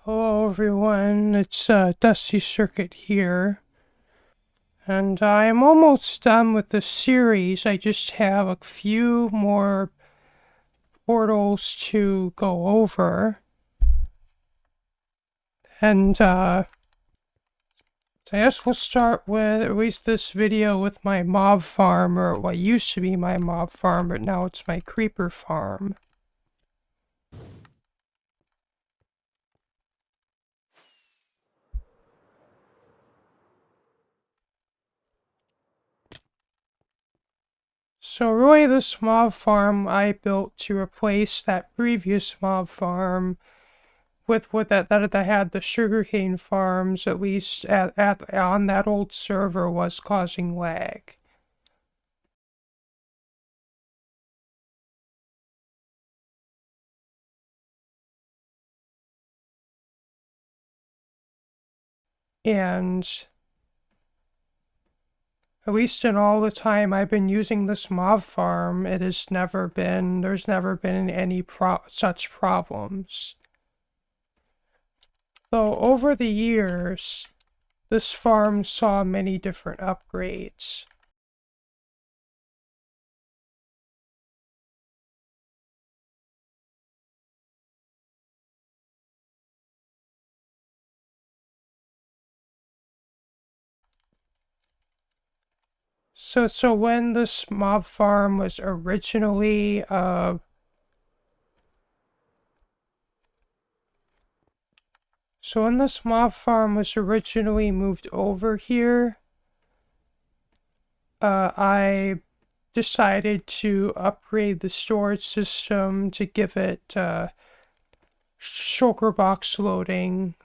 Hello everyone, it's Dusty Circuit here, and I'm almost done with the series. I just have a few more portals to go over, and I guess we'll start with, at least this video, with my mob farm, or what used to be my mob farm, but now it's my creeper farm. So really this mob farm I built to replace that previous mob farm with that had the sugarcane farms, at least on that old server, was causing lag. And at least in all the time I've been using this mob farm, there's never been any such problems. Though over the years, this farm saw many different upgrades. So when this mob farm was originally So when this mob farm was originally moved over here, I decided to upgrade the storage system to give it shulker box loading.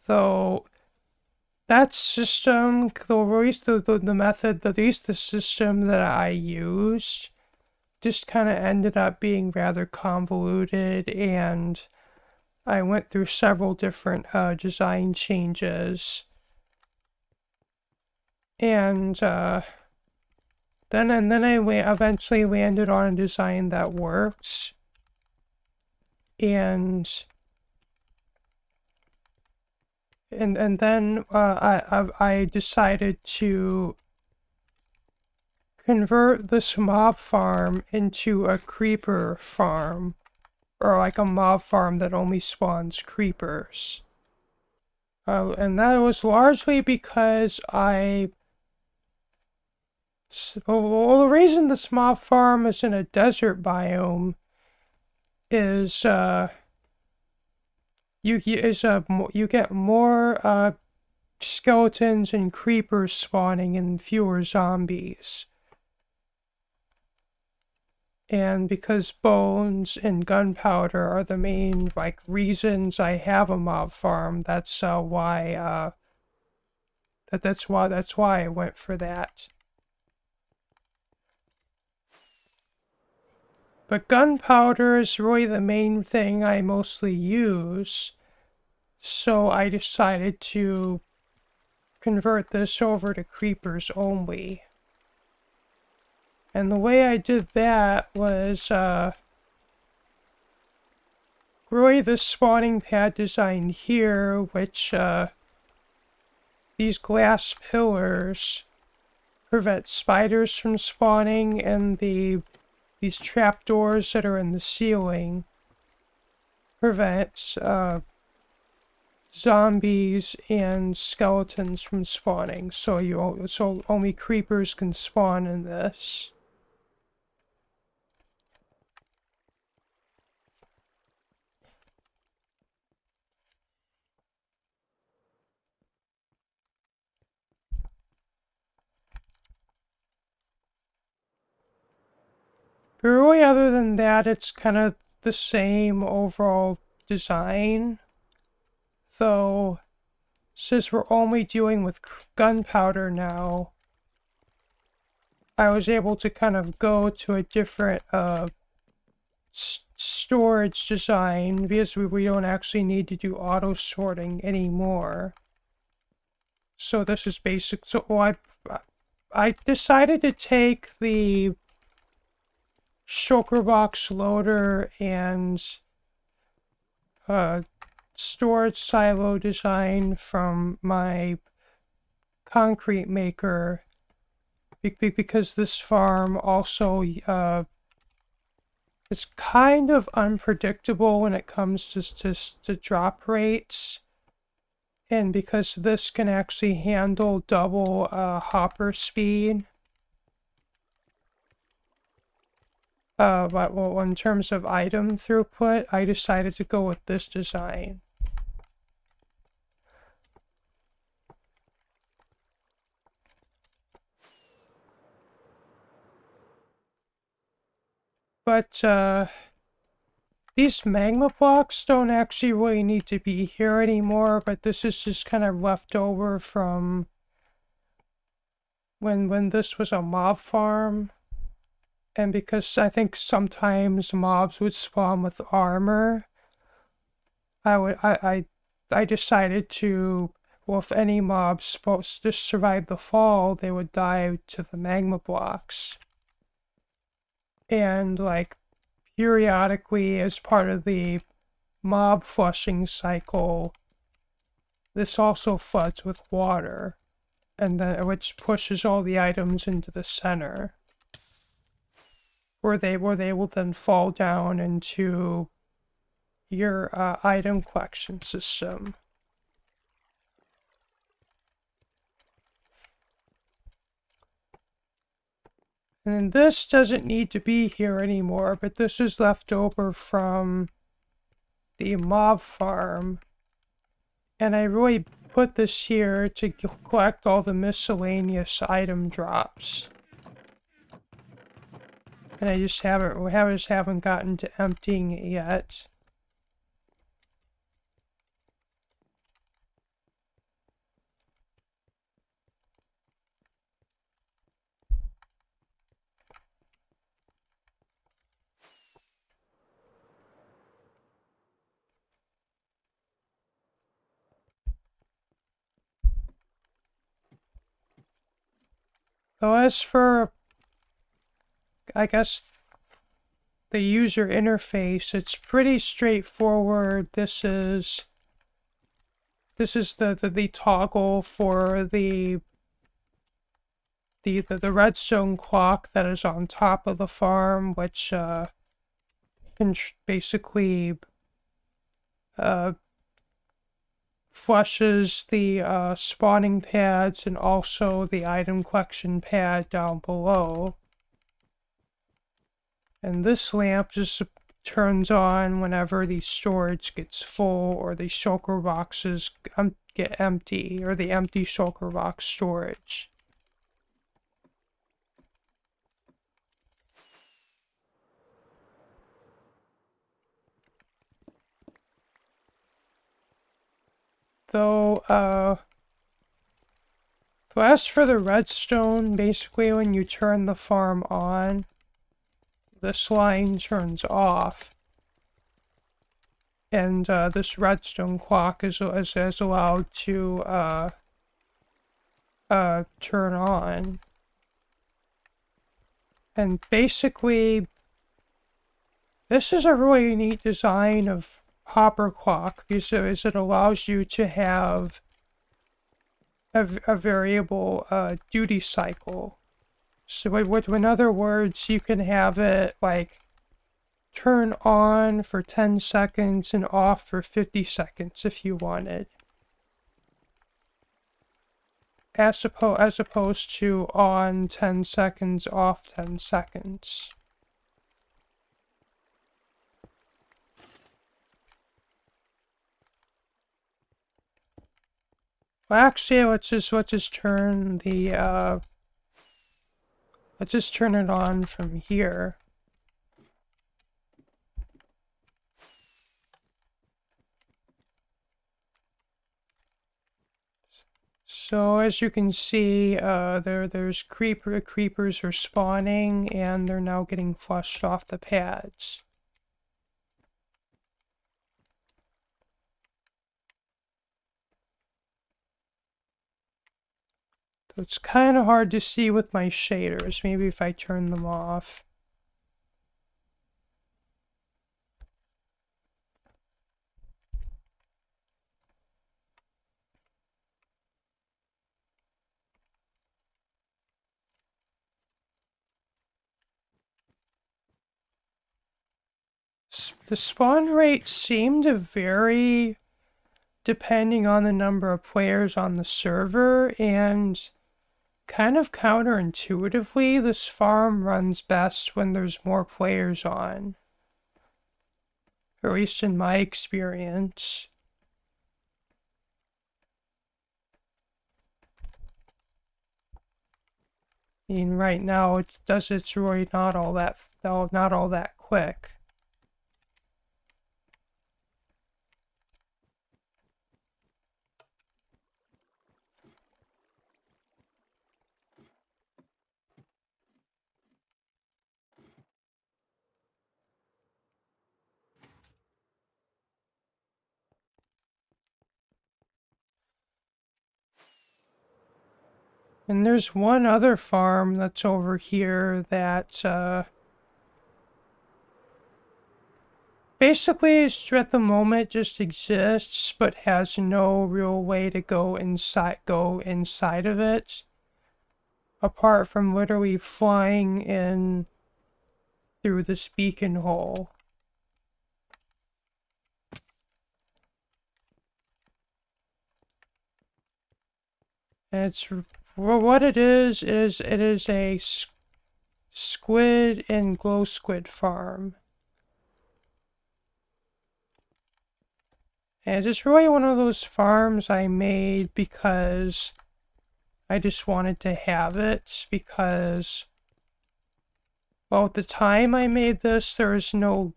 Though that system, at least the system that I used, just kind of ended up being rather convoluted, and I went through several different design changes. And then I eventually landed on a design that works. And then I decided to convert this mob farm into a creeper farm, or like a mob farm that only spawns creepers. And that was largely because the reason this mob farm is in a desert biome is you get more skeletons and creepers spawning and fewer zombies. And because bones and gunpowder are the main reasons I have a mob farm, that's why that's why I went for that. But gunpowder is really the main thing I mostly use, so I decided to convert this over to creepers only. And the way I did that was really the spawning pad design here, which these glass pillars prevent spiders from spawning, and these trapdoors that are in the ceiling prevent zombies and skeletons from spawning. So only creepers can spawn in this. But really, other than that, it's kind of the same overall design. Though, since we're only dealing with gunpowder now, I was able to kind of go to a different storage design, because we don't actually need to do auto sorting anymore. So this is basic. So I decided to take the shulker box loader and storage silo design from my concrete maker, because this farm also is kind of unpredictable when it comes to drop rates. And because this can actually handle double hopper speed, but well, in terms of item throughput, I decided to go with this design. But these magma blocks don't actually really need to be here anymore, but this is just kind of left over from when this was a mob farm. And because I think sometimes mobs would spawn with armor, I decided to, well, if any mobs supposed to survive the fall, they would die to the magma blocks. And like periodically, as part of the mob flushing cycle, this also floods with water, and then which pushes all the items into the center, where they will then fall down into your item collection system. And this doesn't need to be here anymore, but this is left over from the mob farm. And I really put this here to collect all the miscellaneous item drops. And I just haven't gotten to emptying it yet. So as for, I guess, the user interface, it's pretty straightforward. This is the toggle for the redstone clock that is on top of the farm, which can basically flushes the spawning pads and also the item collection pad down below. And this lamp just turns on whenever the storage gets full or the shulker boxes get empty, or the empty shulker box storage. Though, so as for the redstone, basically when you turn the farm on, this line turns off. And this redstone clock is allowed to turn on. And basically, this is a really neat design of hopper clock, because it allows you to have a variable duty cycle. So in other words, you can have it like turn on for 10 seconds and off for 50 seconds if you wanted. As opposed to on 10 seconds, off 10 seconds. Well, actually, let's just turn the let's just turn it on from here. So as you can see, there's creepers are spawning, and they're now getting flushed off the pads. So it's kind of hard to see with my shaders. Maybe if I turn them off. The spawn rates seem to vary depending on the number of players on the server, and kind of counterintuitively, this farm runs best when there's more players on. Or at least in my experience. I mean, right now it's really not all that quick. And there's one other farm that's over here that basically at the moment just exists, but has no real way to go inside of it, apart from literally flying in through this beacon hole. And it's what it is a squid and glow squid farm. And it's just really one of those farms I made because I just wanted to have it, because, well, at the time I made this, there was no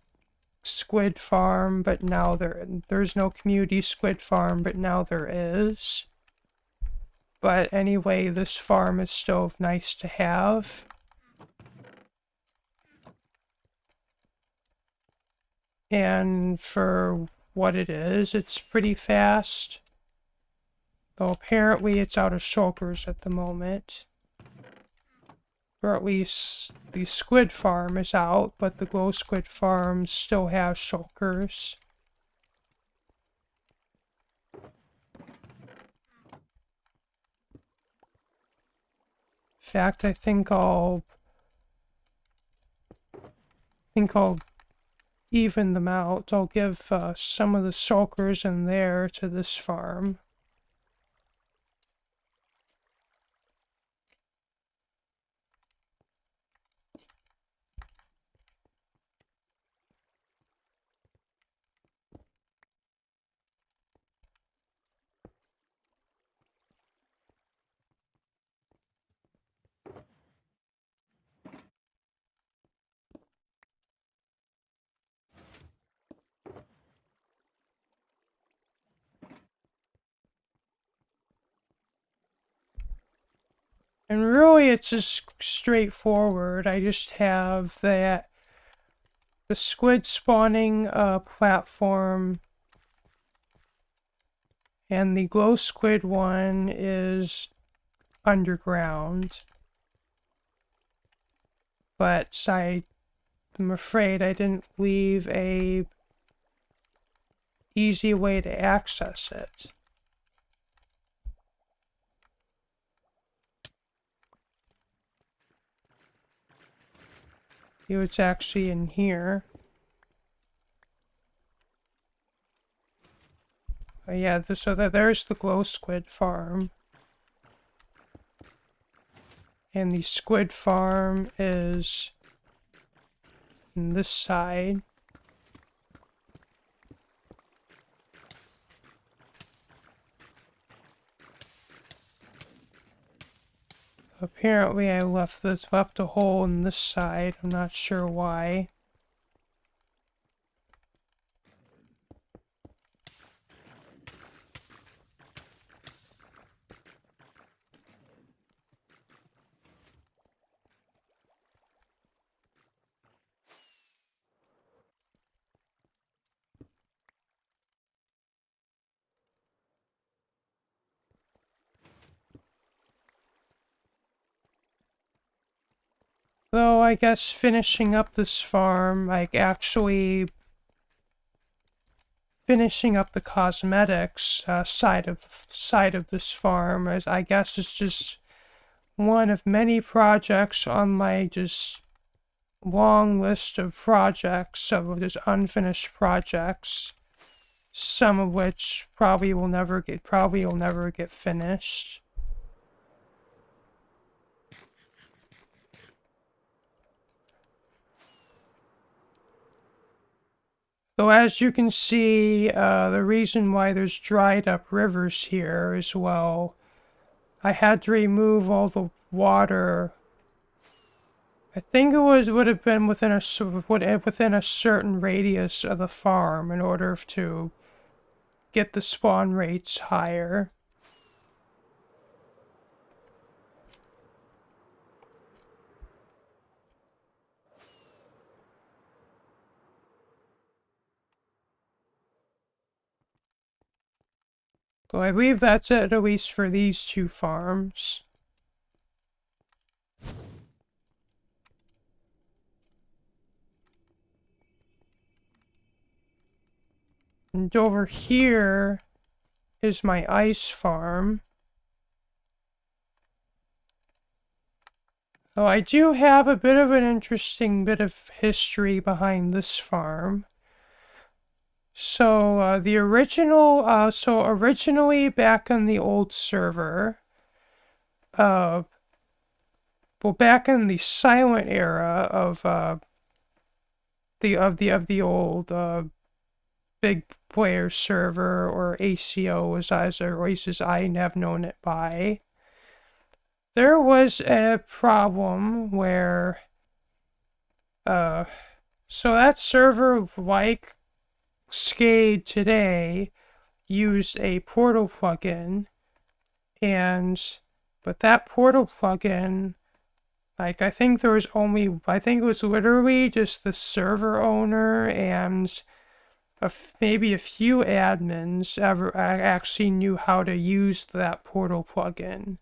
squid farm, but now there's no community squid farm, but now there is. But anyway, this farm is still nice to have. And for what it is, it's pretty fast. Though apparently it's out of shulkers at the moment. Or at least the squid farm is out, but the glow squid farm still has shulkers. In fact, I think I'll even them out. I'll give some of the shulkers in there to this farm. And really, it's just straightforward. I just have the squid spawning platform, and the glow squid one is underground. But I'm afraid I didn't leave a easy way to access it. It's actually in here. But yeah, so there's the glow squid farm. And the squid farm is on this side. Apparently I left a hole in this side. I'm not sure why. Though I guess finishing up this farm, like actually finishing up the cosmetics side of this farm, I guess it's just one of many projects on my just long list of projects, of just unfinished projects, some of which probably will never get finished. So as you can see, the reason why there's dried up rivers here is, well, I had to remove all the water. I think would have been within a certain radius of the farm in order to get the spawn rates higher. So I believe that's it, at least for these two farms. And over here is my ice farm. Oh, I do have a bit of an interesting bit of history behind this farm. So, originally back on the old server, well, back in the silent era of, the old, big player server, or ACO, or at least as I have known it by, there was a problem where, so that server, like Skade today, used a portal plugin, but that portal plugin, like, I think it was literally just the server owner and maybe a few admins actually knew how to use that portal plugin.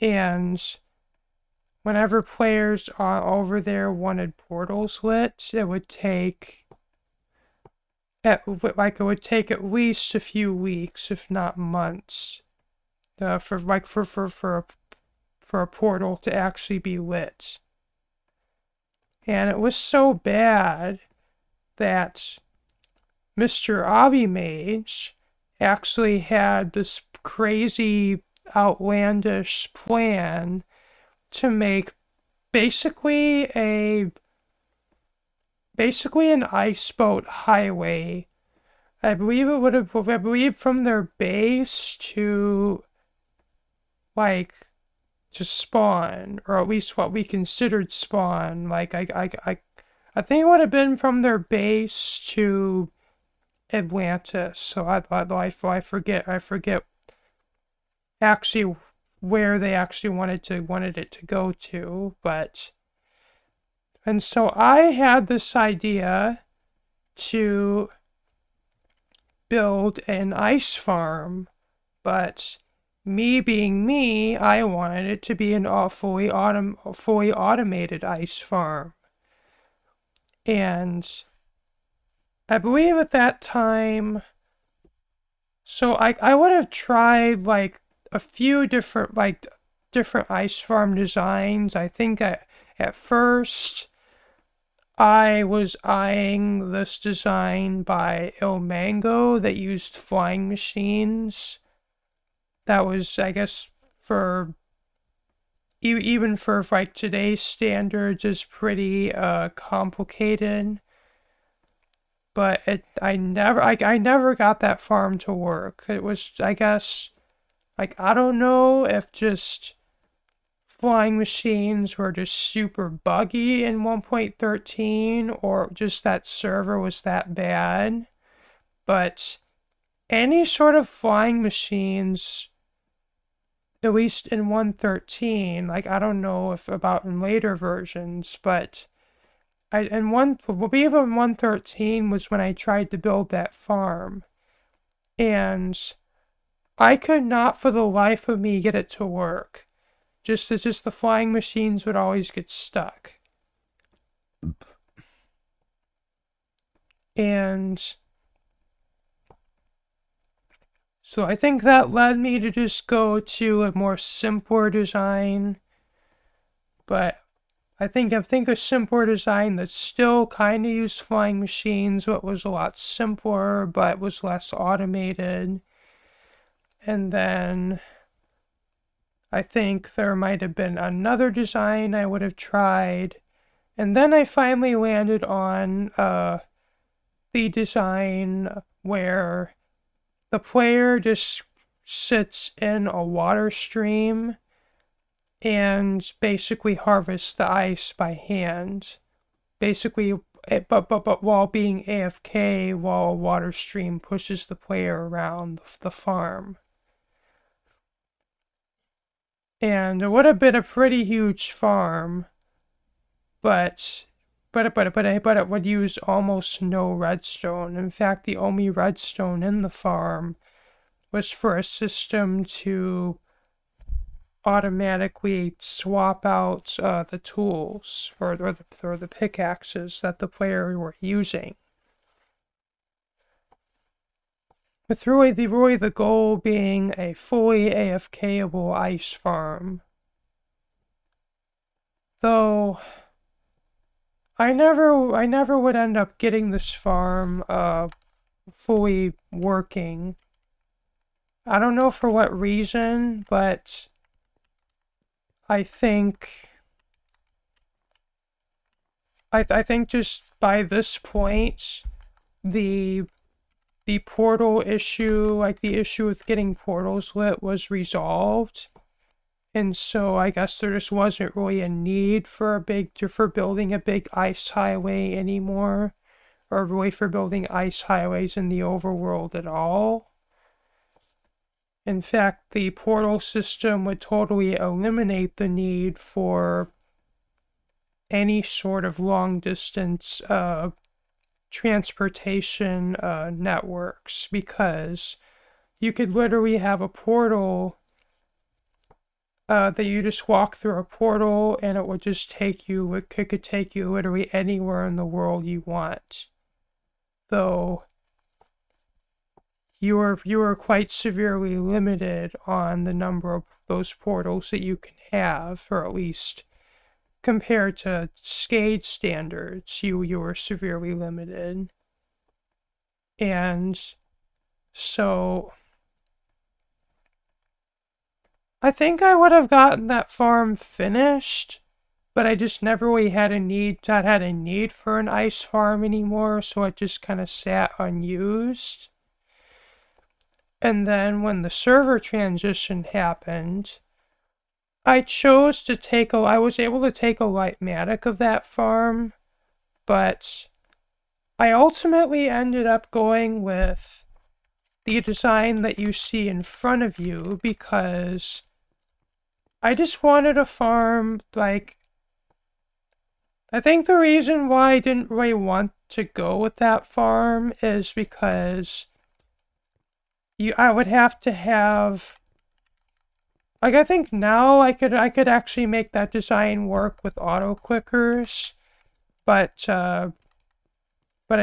And whenever players over there wanted portals lit, it would take at least a few weeks, if not months, for a portal to actually be lit. And it was so bad that Mr. Obimage actually had this crazy, outlandish plan to make basically an ice boat highway. I believe from their base to, like, to spawn, or at least what we considered spawn. Like, I think it would have been from their base to Atlantis. So I forget actually where they actually wanted it to go to, but. And so I had this idea to build an ice farm, but me being me, I wanted it to be a fully automated ice farm. And I believe at that time, so I would have tried like a few different ice farm designs. I think at first I was eyeing this design by Il Mango that used flying machines. That was, I guess, for even for like today's standards, is pretty complicated. But I never got that farm to work. It was, I guess, like, I don't know if just flying machines were just super buggy in 1.13, or just that server was that bad. But any sort of flying machines, at least in 1.13, like, I don't know if about in later versions, but I believe in 1.13 was when I tried to build that farm, and I could not for the life of me get it to work. Just the flying machines would always get stuck. And so I think that led me to just go to a more simpler design. But I think a simpler design that still kind of used flying machines, but was a lot simpler, but was less automated. And then I think there might have been another design I would have tried. And then I finally landed on the design where the player just sits in a water stream and basically harvests the ice by hand. Basically, but while being AFK, while a water stream pushes the player around the farm. And it would have been a pretty huge farm, but it would use almost no redstone. In fact, the only redstone in the farm was for a system to automatically swap out the tools or the pickaxes that the player were using. With really the goal being a fully AFK-able ice farm. Though I never would end up getting this farm fully working. I don't know for what reason, but I think just by this point, the portal issue, like the issue with getting portals lit, was resolved. And so I guess there just wasn't really a need for building a big ice highway anymore, or really for building ice highways in the overworld at all. In fact, the portal system would totally eliminate the need for any sort of long distance transportation networks, because you could literally have a portal that you just walk through a portal and it would just take you, it could take you literally anywhere in the world you want. Though you are quite severely limited on the number of those portals that you can have, or at least compared to SCADE standards, you are severely limited. And so I think I would have gotten that farm finished, but I just never really had a need for an ice farm anymore, so it just kind of sat unused. And then when the server transition happened, I was able to take a Lightmatic of that farm, but I ultimately ended up going with the design that you see in front of you because I just wanted a farm, like, I think the reason why I didn't really want to go with that farm is because I would have to have, like, I think now I could actually make that design work with auto clickers, but I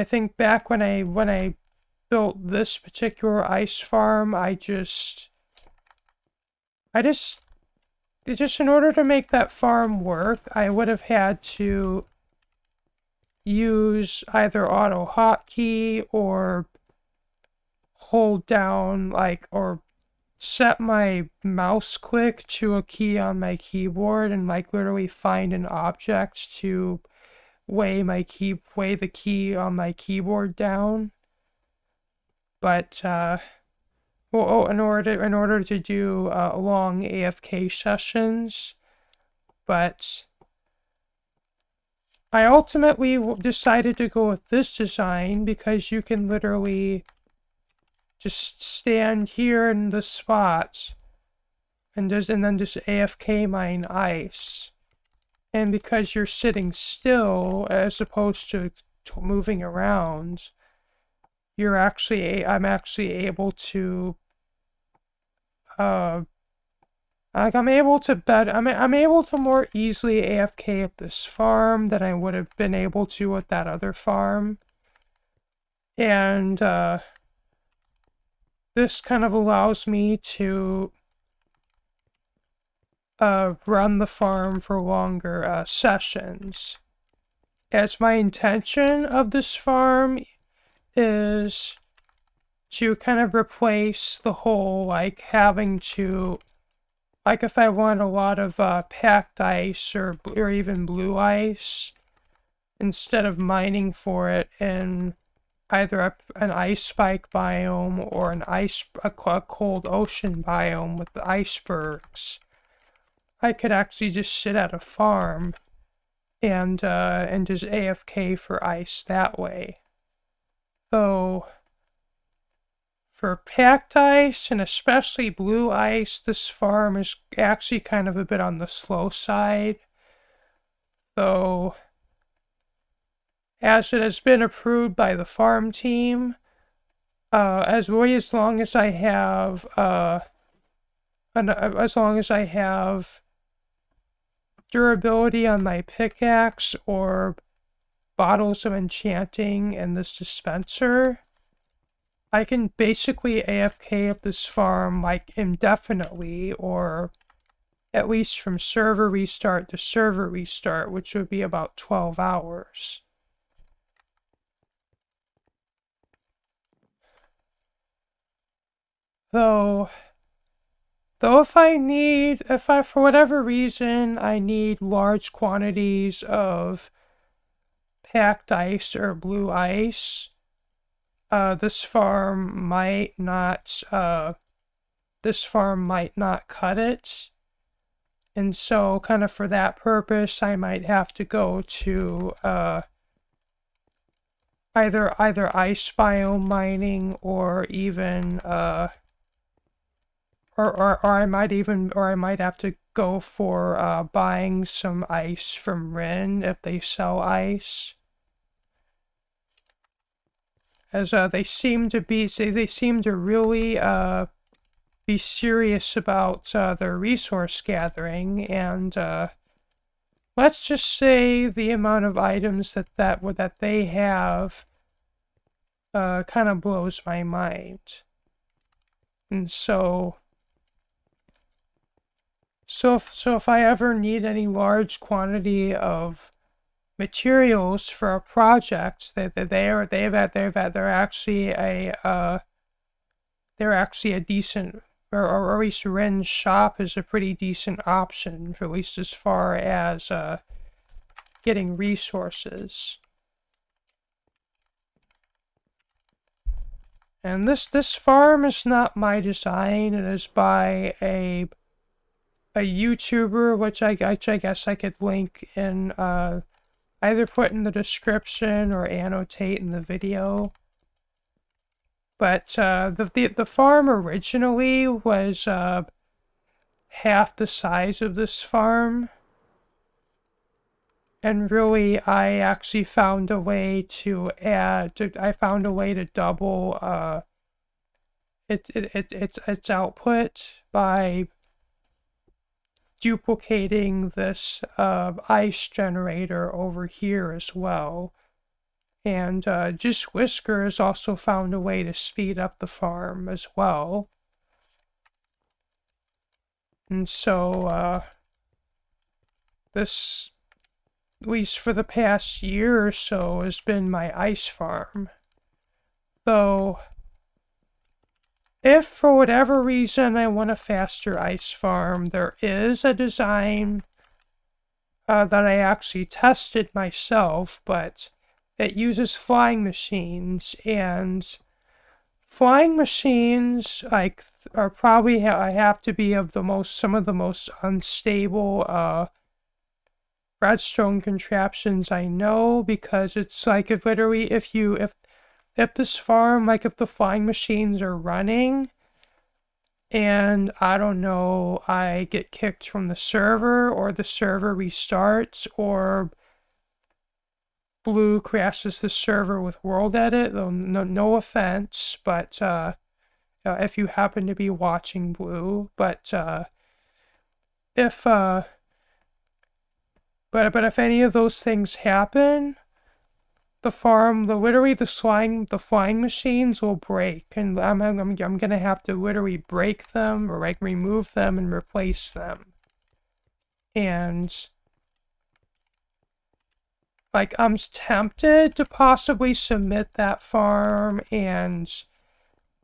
think back when I built this particular ice farm, in order to make that farm work, I would have had to use either auto hotkey or hold down, like, or set my mouse click to a key on my keyboard and, like, literally find an object to weigh the key on my keyboard down. But in order to do long AFK sessions, but I ultimately decided to go with this design because you can literally just stand here in the spot and then just AFK mine ice. And because you're sitting still as opposed to moving around, I'm actually able to I'm able to more easily AFK at this farm than I would have been able to at that other farm. And this kind of allows me to run the farm for longer sessions. As my intention of this farm is to kind of replace the whole, like, having to, like, if I want a lot of packed ice or even blue ice, instead of mining for it in either an ice spike biome or a cold ocean biome with the icebergs, I could actually just sit at a farm and just AFK for ice that way. Though for packed ice and especially blue ice, this farm is actually kind of a bit on the slow side. Though, as it has been approved by the farm team, as long as I have durability on my pickaxe or bottles of enchanting in this dispenser, I can basically AFK up this farm like indefinitely, or at least from server restart to server restart, which would be about 12 hours. Though if I, for whatever reason, I need large quantities of packed ice or blue ice, this farm might not cut it. And so, kind of for that purpose, I might have to go to either ice biome mining or even or I might have to go for buying some ice from Rin if they sell ice. As they seem to really be serious about their resource gathering, and let's just say the amount of items that they have kind of blows my mind. And so if I ever need any large quantity of materials for a project, they're actually a decent, or at least Ren's shop is a pretty decent option, for at least as far as getting resources. And this farm is not my design. It is by a YouTuber, which I guess I could link in either put in the description or annotate in the video. But the farm originally was half the size of this farm. And really, I actually found a way to double its output by duplicating this ice generator over here as well. And just Whiskers also found a way to speed up the farm as well. And so this, at least for the past year or so, has been my ice farm. Though, if for whatever reason I want a faster ice farm, there is a design that I actually tested myself, but it uses flying machines, and flying machines are probably have to be of some of the most unstable redstone contraptions I know, because it's like if this farm, like if the flying machines are running and I don't know, I get kicked from the server or the server restarts or Blue crashes the server with world edit, though no offense, but if you happen to be watching Blue, but if any of those things happen, the flying machines will break, and I'm gonna have to literally break them or like remove them and replace them. And like, I'm tempted to possibly submit that farm and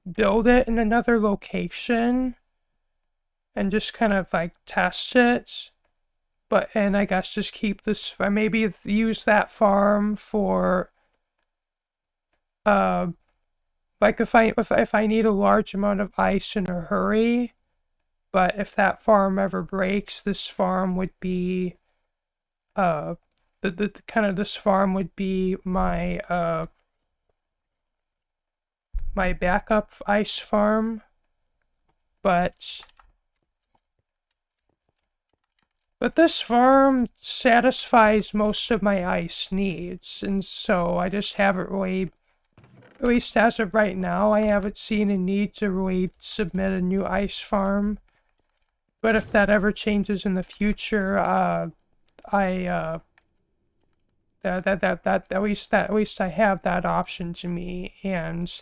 build it in another location and just kind of like test it. And I guess just keep this, maybe use that farm for, like if I need a large amount of ice in a hurry, but if that farm ever breaks, this farm would be, the kind of this farm would be my backup ice farm, but this farm satisfies most of my ice needs, and so I just haven't really, at least as of right now, I haven't seen a need to really submit a new ice farm. But if that ever changes in the future, that at least I have that option to me, and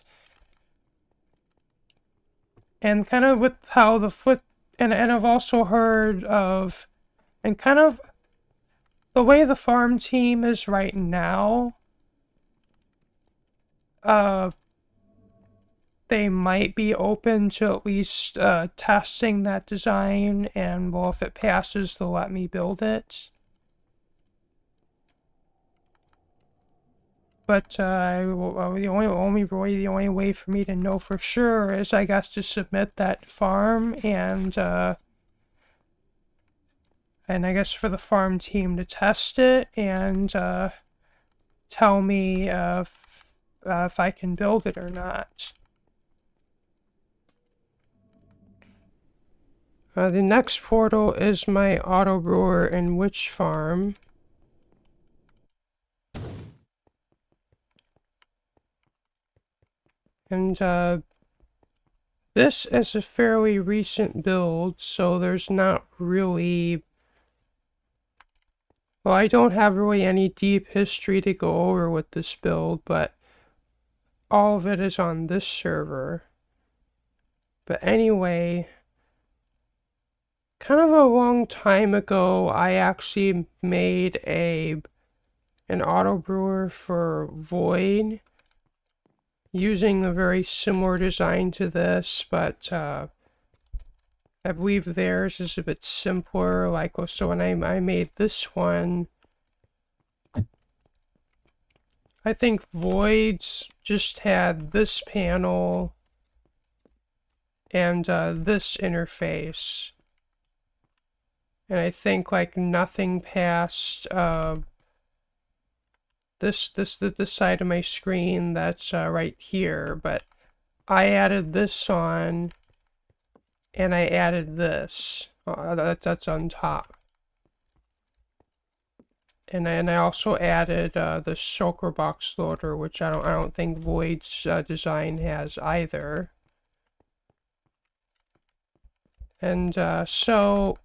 kind of with how the foot, and I've also heard of, and kind of the way the farm team is right now, they might be open to at least testing that design, and well, if it passes, they'll let me build it. But the only way for me to know for sure is, I guess, to submit that farm, and I guess for the farm team to test it and tell me if I can build it or not. The next portal is my auto brewer and witch farm. And this is a fairly recent build, so there's not really, well, I don't have really any deep history to go over with this build, but all of it is on this server. But anyway, kind of a long time ago, I actually made an auto brewer for Void using a very similar design to this, but I believe theirs is a bit simpler. Like, so when I made this one, I think Void's just had this panel and this interface, and I think like nothing past this side of my screen that's right here. But I added this on, and I added this that's on top, and I also added the shulker box loader, which I don't think Void's design has either. And so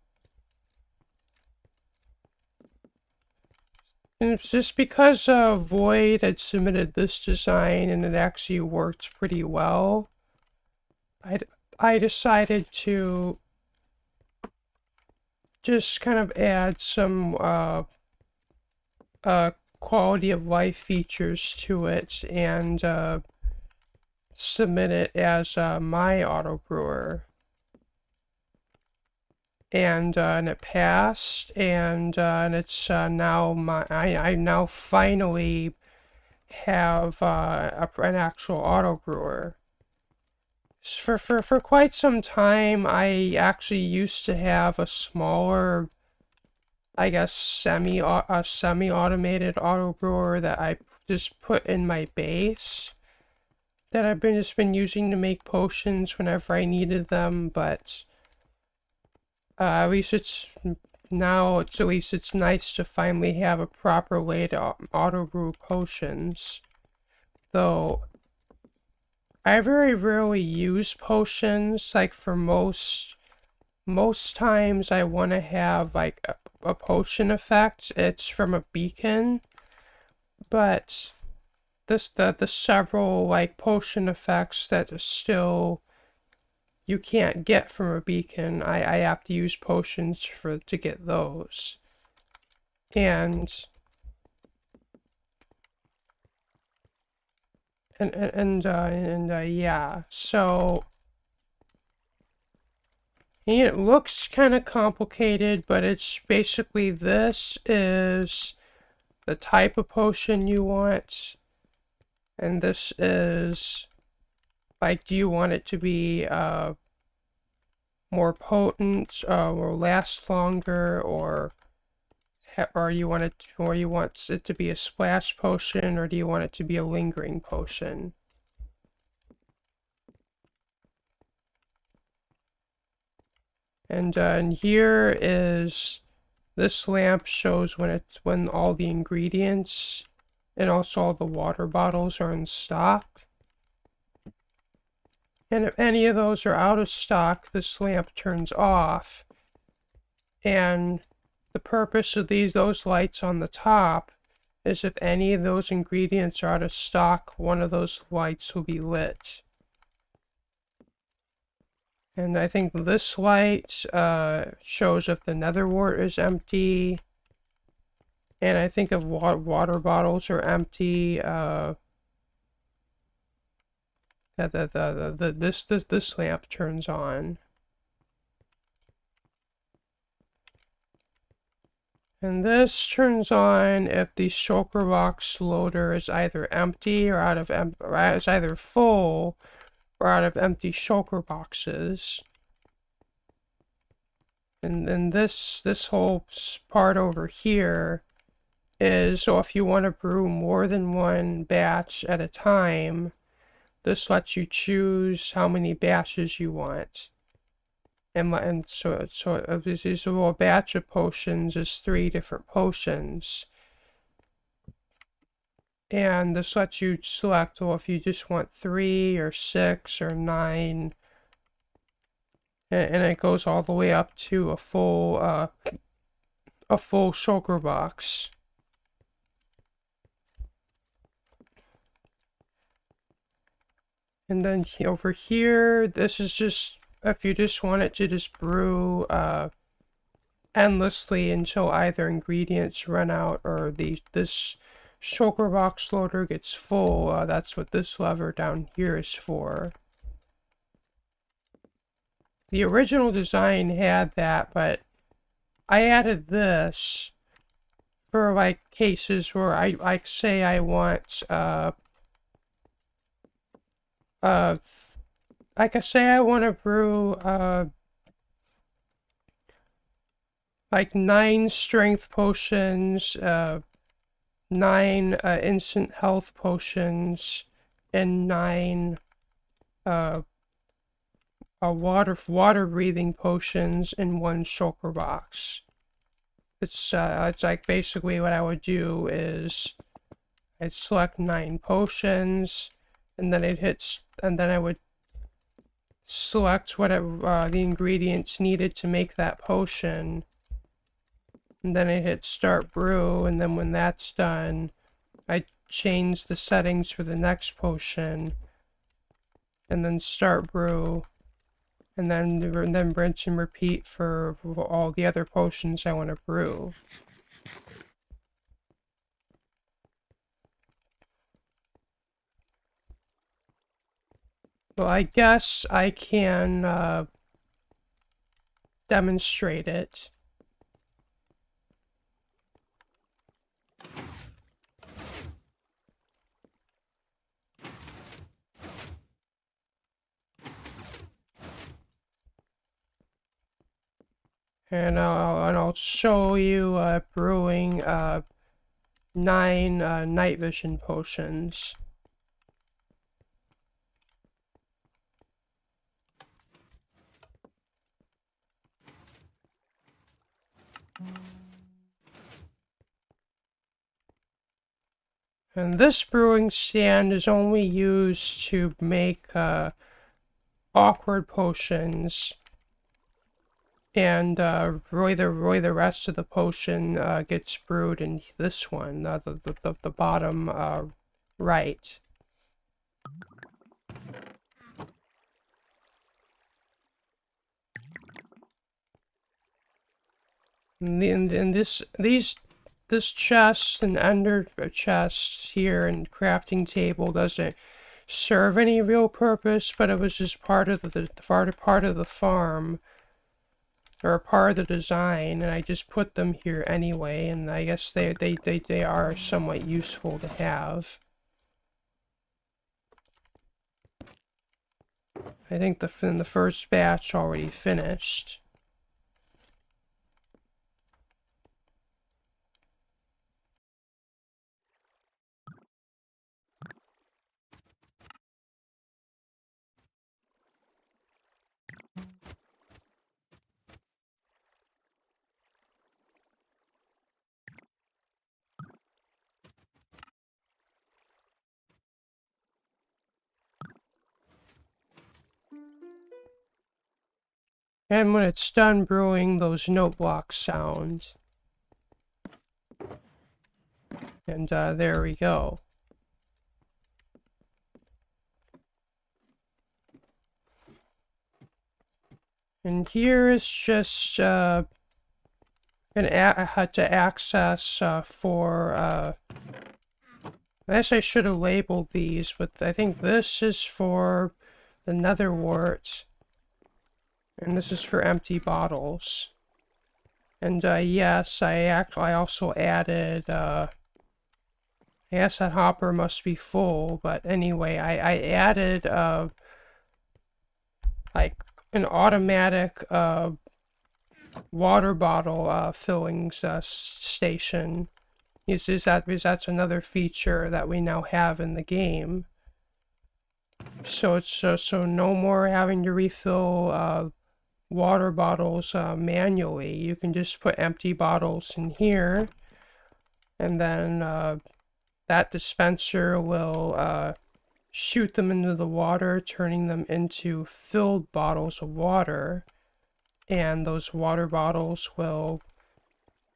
it's just because Void had submitted this design and it actually worked pretty well, I decided to just kind of add some quality of life features to it and submit it as my auto brewer. And it passed, and it's now I now finally have an actual auto brewer. For quite some time, I actually used to have a smaller, I guess, semi-automated auto brewer that I just put in my base, that I've just been using to make potions whenever I needed them. But at least it's nice to finally have a proper way to auto brew potions. Though I very rarely use potions. Like, for most times I want to have like a potion effect. It's from a beacon, but the several like potion effects that are still you can't get from a beacon. I have to use potions to get those. And yeah, so it looks kind of complicated, but it's basically this is the type of potion you want, and this is like, do you want it to be more potent, or last longer, or you want it to be a splash potion, or do you want it to be a lingering potion? And here is this lamp shows when all the ingredients and also all the water bottles are in stock. And if any of those are out of stock, this lamp turns off. And the purpose of those lights on the top is if any of those ingredients are out of stock, one of those lights will be lit. And I think this light shows if the nether wart is empty. And I think if water bottles are empty, this lamp turns on. And this turns on if the shulker box loader is either empty or is either full or out of empty shulker boxes. And then this whole part over here is so if you want to brew more than one batch at a time, this lets you choose how many batches you want. And so a batch of potions is 3 different potions. And this lets you select, well, if you just want 3 or 6 or 9. And it goes all the way up to a full shulker box. And then over here, this is just if you just want it to just brew endlessly until either ingredients run out or this shulker box loader gets full. That's what this lever down here is for. The original design had that, but I added this for like cases where I say I want like I say I want to brew like 9 strength potions, 9 instant health potions, and 9 water breathing potions in one shulker box. It's like basically what I would do is I'd select 9 potions, and then I would select whatever the ingredients needed to make that potion, and then I hit start brew, and then when that's done, I change the settings for the next potion, and then start brew, and then rinse and repeat for all the other potions I want to brew. Well, I guess I can demonstrate it. And I'll show you brewing 9 night vision potions. And this brewing stand is only used to make awkward potions, and Roy the rest of the potion gets brewed in this one, the bottom right. And this chest and ender chest here and crafting table doesn't serve any real purpose, but it was just part of the part of the farm, or a part of the design, and I just put them here anyway, and I guess they are somewhat useful to have. I think the first batch already finished. And when it's done brewing, those note blocks sound. And there we go. And here is just to access for, I guess I should have labeled these, but I think this is for the nether wart, and this is for empty bottles. And yes, I also added, I guess that hopper must be full, but anyway, I added, like, an automatic, water bottle, filling, station. Because that's another feature that we now have in the game. So it's, so no more having to refill, water bottles, manually. You can just put empty bottles in here, and then, that dispenser will, shoot them into the water, turning them into filled bottles of water, and those water bottles will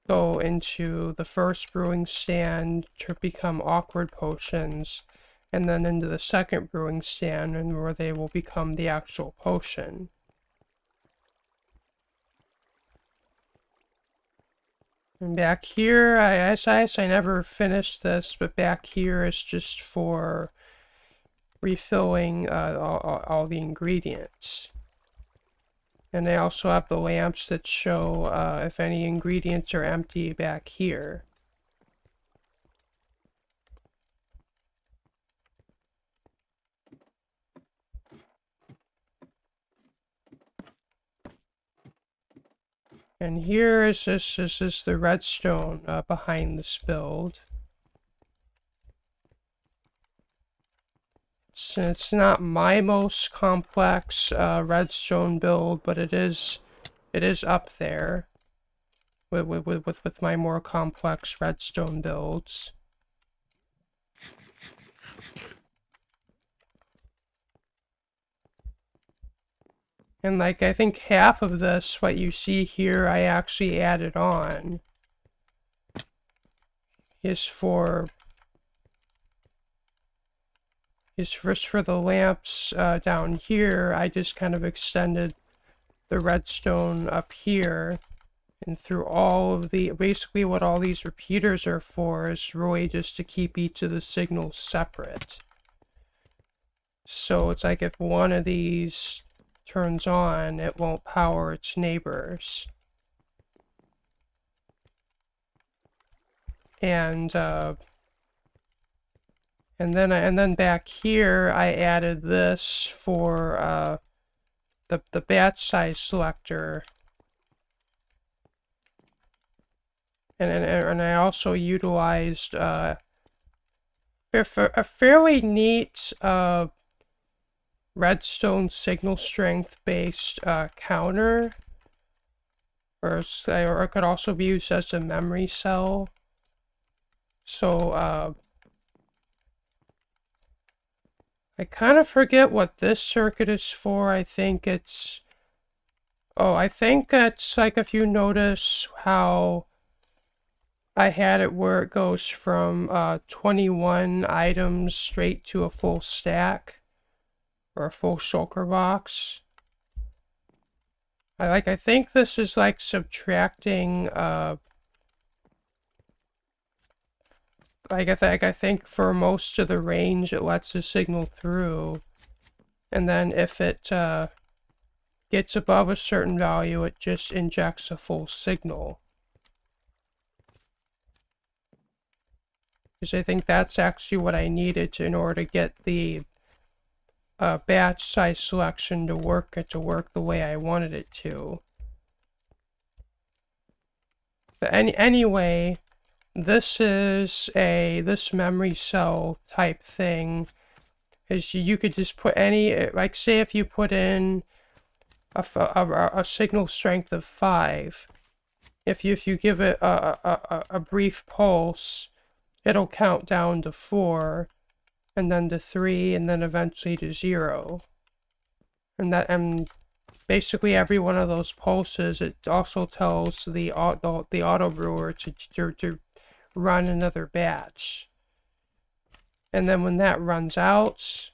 go into the first brewing stand to become awkward potions, and then into the second brewing stand, and where they will become the actual potion. And back here, I never finished this, but back here is just for refilling all the ingredients. And I also have the lamps that show if any ingredients are empty back here. And here is this is the redstone behind this build. It's not my most complex redstone build, but it is up there with my more complex redstone builds. And like, I think half of this, what you see here, I actually added on, is for the lamps down here. I just kind of extended the redstone up here, and through all of the, basically what all these repeaters are for is really just to keep each of the signals separate. So it's like if one of these turns on, it won't power its neighbors. And then back here, I added this for the batch size selector, and I also utilized a fairly neat redstone signal strength based counter, or it could also be used as a memory cell. So I kind of forget what this circuit is for. I think it's, oh, I think it's like, if you notice how I had it where it goes from 21 items straight to a full stack, or a full shulker box. I think this is like subtracting, I think for most of the range it lets the signal through, and then if it gets above a certain value, it just injects a full signal. Because I think that's actually what I needed in order to get the batch size selection to work the way I wanted it to. But anyway, this memory cell type thing is you could just put any, like say if you put in a signal strength of 5, if you give it a brief pulse, it'll count down to 4, and then to 3, and then eventually to 0. And basically every one of those pulses, it also tells the auto brewer to run another batch. And then when that runs out,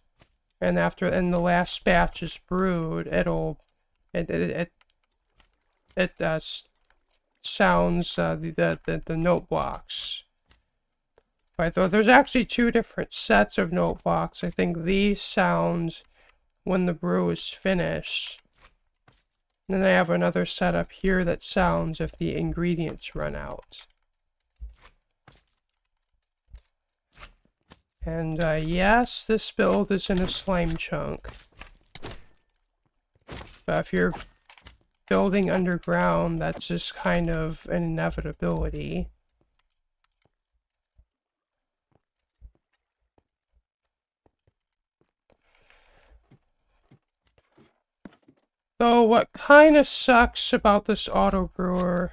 and the last batch is brewed, it sounds the note blocks. Right, though there's actually 2 different sets of note blocks. I think these sound when the brew is finished. And then I have another set up here that sounds if the ingredients run out. And yes, this build is in a slime chunk. But if you're building underground, that's just kind of an inevitability. Though what kind of sucks about this auto brewer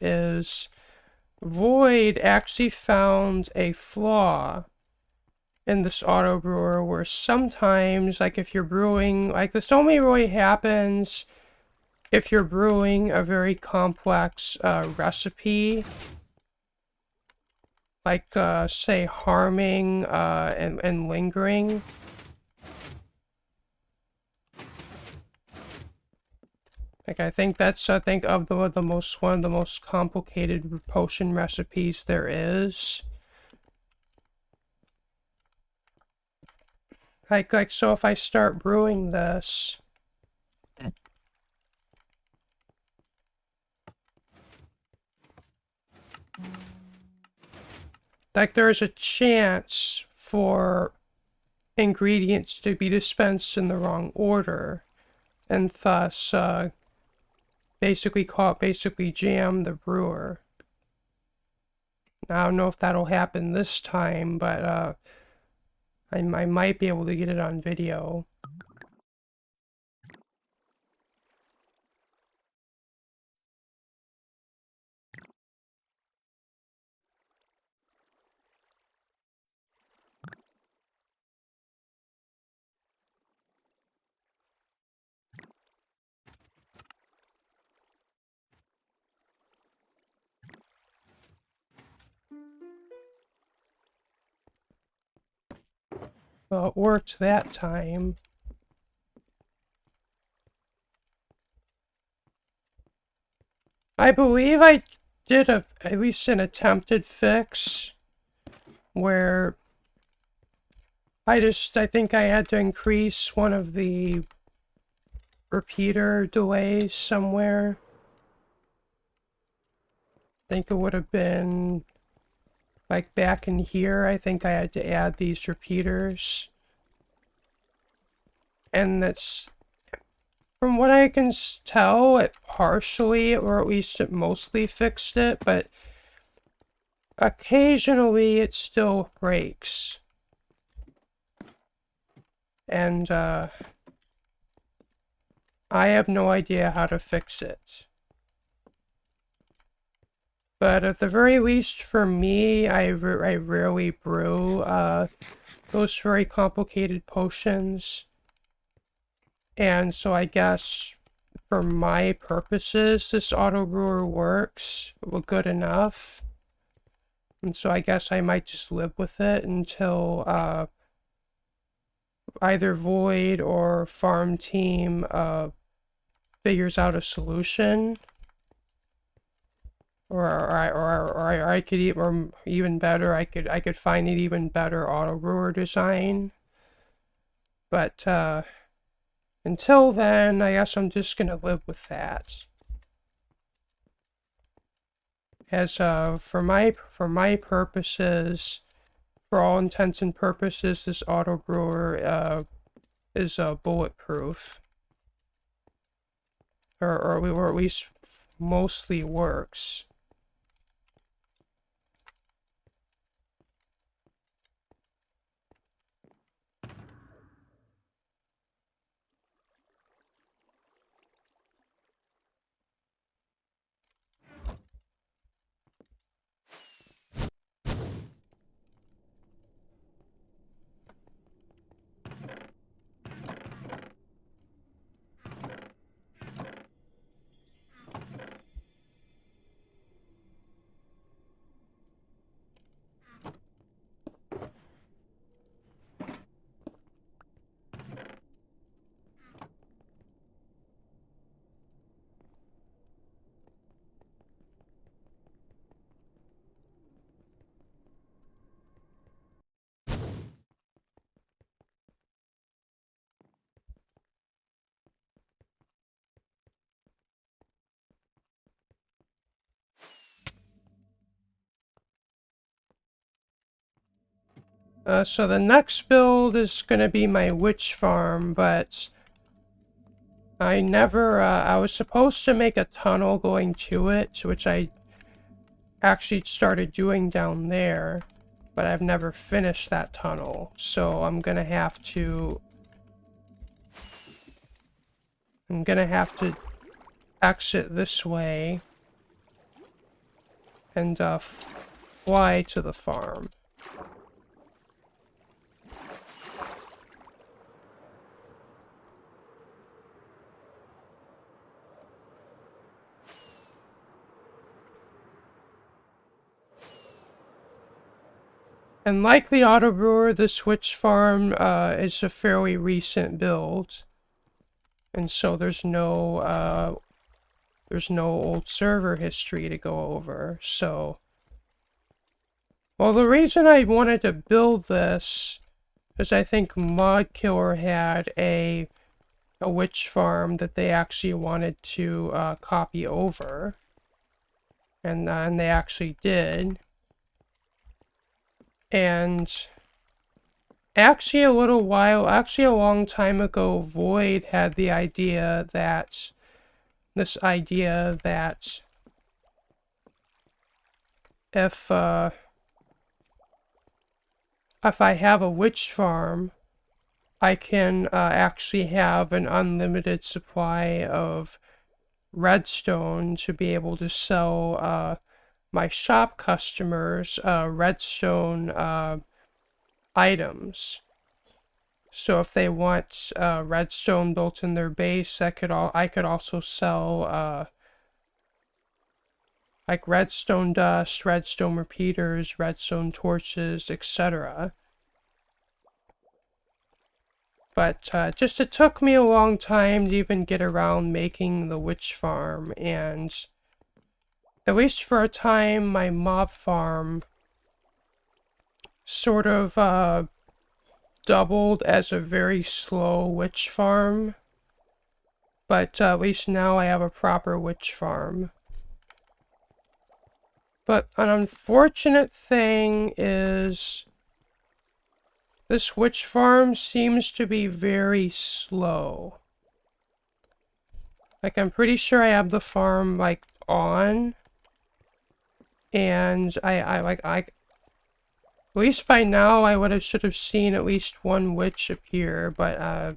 is Void actually found a flaw in this auto brewer where sometimes, like if you're brewing, like this only really happens if you're brewing a very complex recipe, like say harming and lingering. Like I think that's one of the most complicated potion recipes there is. Like so if I start brewing this, like there's a chance for ingredients to be dispensed in the wrong order, and thus basically jam the brewer. Now, I don't know if that'll happen this time, but I might be able to get it on video. Well, it worked that time. I believe I did at least an attempted fix where I think I had to increase one of the repeater delays somewhere. I think it would have been like back in here. I think I had to add these repeaters. And that's, from what I can tell, it partially, or at least it mostly fixed it, but occasionally it still breaks. And I have no idea how to fix it. But at the very least for me, I rarely brew those very complicated potions. And so I guess for my purposes, this auto brewer works good enough. And so I guess I might just live with it until either Void or Farm Team figures out a solution. Or I could even better, I could find an even better auto brewer design. But until then, I guess I'm just gonna live with that. As for my purposes, for all intents and purposes, this auto brewer is bulletproof, or at least mostly works. So the next build is going to be my witch farm, but I never, I was supposed to make a tunnel going to it, which I actually started doing down there, but I've never finished that tunnel, so I'm going to have to exit this way and fly to the farm. And like the auto brewer, the switch farm is a fairly recent build, and so there's no old server history to go over. So, well, the reason I wanted to build this is I think Mod Killer had a witch farm that they actually wanted to copy over, and they actually did. And actually a long time ago, Void had the idea that, if I have a witch farm, I can actually have an unlimited supply of redstone to be able to sell my shop customers redstone items. So if they want redstone built in their base, I could also sell like redstone dust, redstone repeaters, redstone torches, etc. But it took me a long time to even get around making the witch farm, and at least for a time, my mob farm sort of doubled as a very slow witch farm. But at least now I have a proper witch farm. But an unfortunate thing is this witch farm seems to be very slow. Like, I'm pretty sure I have the farm, like, on. And at least by now I should have seen at least one witch appear, but I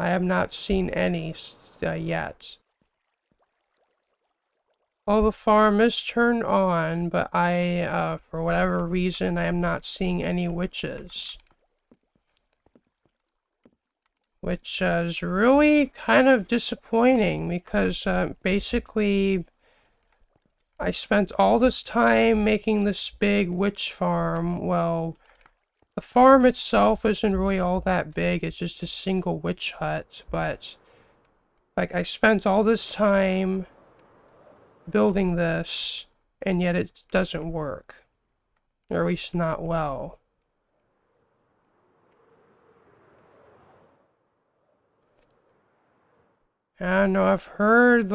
have not seen any yet. Well, the farm is turned on, but for whatever reason, I am not seeing any witches. which is really kind of disappointing because basically I spent all this time making this big witch farm. Well, the farm itself isn't really all that big, it's just a single witch hut, but like I spent all this time building this, and yet it doesn't work. Or at least not well. I don't know, I've heard,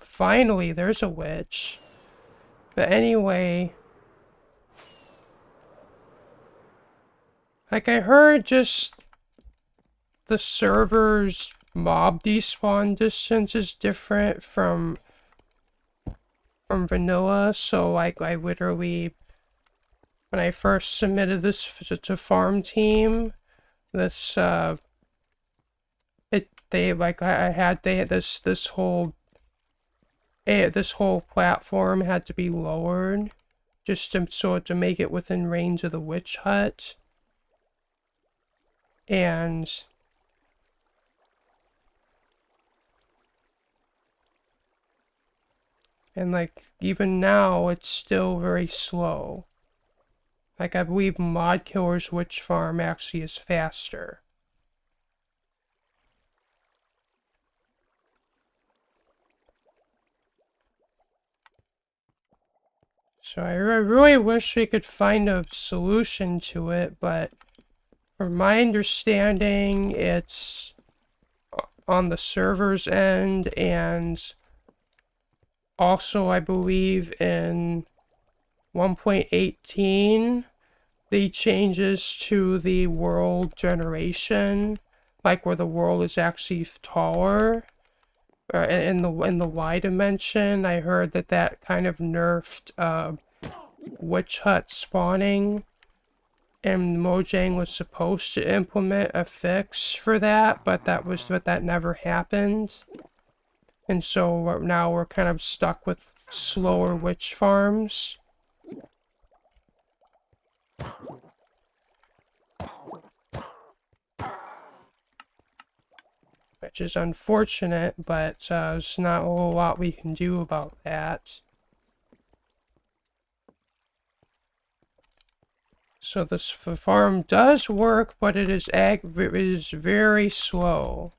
finally, there's a witch. But anyway, like I heard just the server's mob despawn distance is different from vanilla, so like I literally, when I first submitted this to farm team, this this whole platform had to be lowered just to make it within range of the witch hut. And like even now it's still very slow. Like I believe Mod Killer's witch farm actually is faster. So I really wish we could find a solution to it, but from my understanding, it's on the server's end, and also I believe in 1.18, the changes to the world generation, like where the world is actually taller. In the Y dimension, I heard that kind of nerfed witch hut spawning, and Mojang was supposed to implement a fix for that, but that never happened. And so now we're kind of stuck with slower witch farms. Which is unfortunate, but there's not a whole lot we can do about that. So this farm does work, but it is very slow.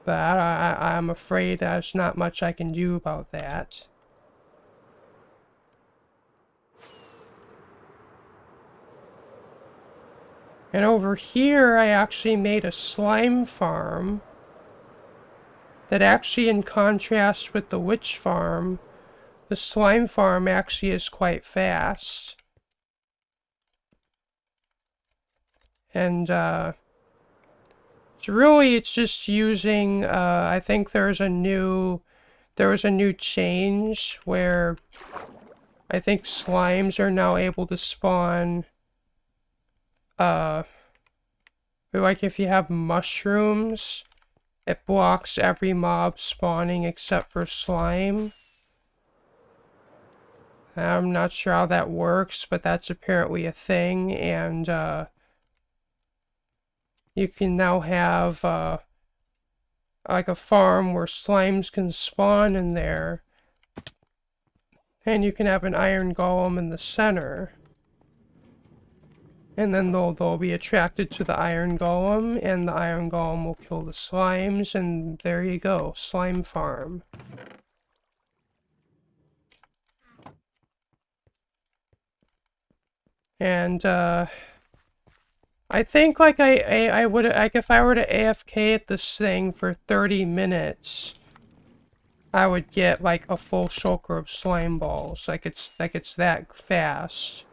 But I'm afraid there's not much I can do about that. And over here, I actually made a slime farm that actually, in contrast with the witch farm, the slime farm actually is quite fast. And, it's just using, I think there was a new change where I think slimes are now able to spawn, like if you have mushrooms, it blocks every mob spawning except for slime. I'm not sure how that works, but that's apparently a thing, and you can now have like a farm where slimes can spawn in there, and you can have an iron golem in the center. And then they'll be attracted to the iron golem, and the iron golem will kill the slimes, and there you go, slime farm. And I think like I would, like if I were to AFK at this thing for 30 minutes, I would get like a full shulker of slime balls. Like it's that fast.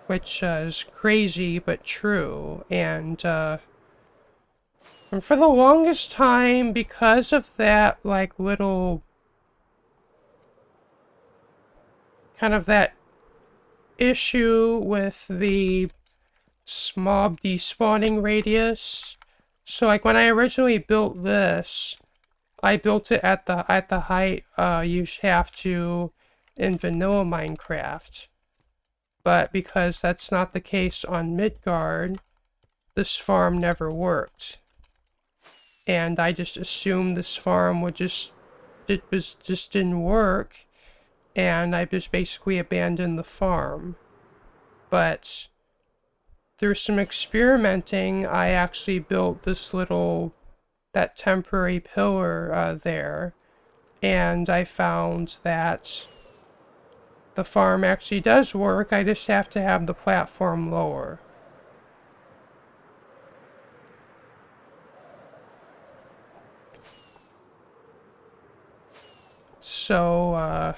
Which is crazy but true, and for the longest time, because of that, like, little, kind of that issue with the mob despawning radius, so, like, when I originally built this, I built it at the height you have to in vanilla Minecraft. But because that's not the case on Midgard, this farm never worked. And I just assumed this farm would just didn't work, and I just basically abandoned the farm. But through some experimenting, I actually built this that temporary pillar there, and I found that the farm actually does work. I just have to have the platform lower. So,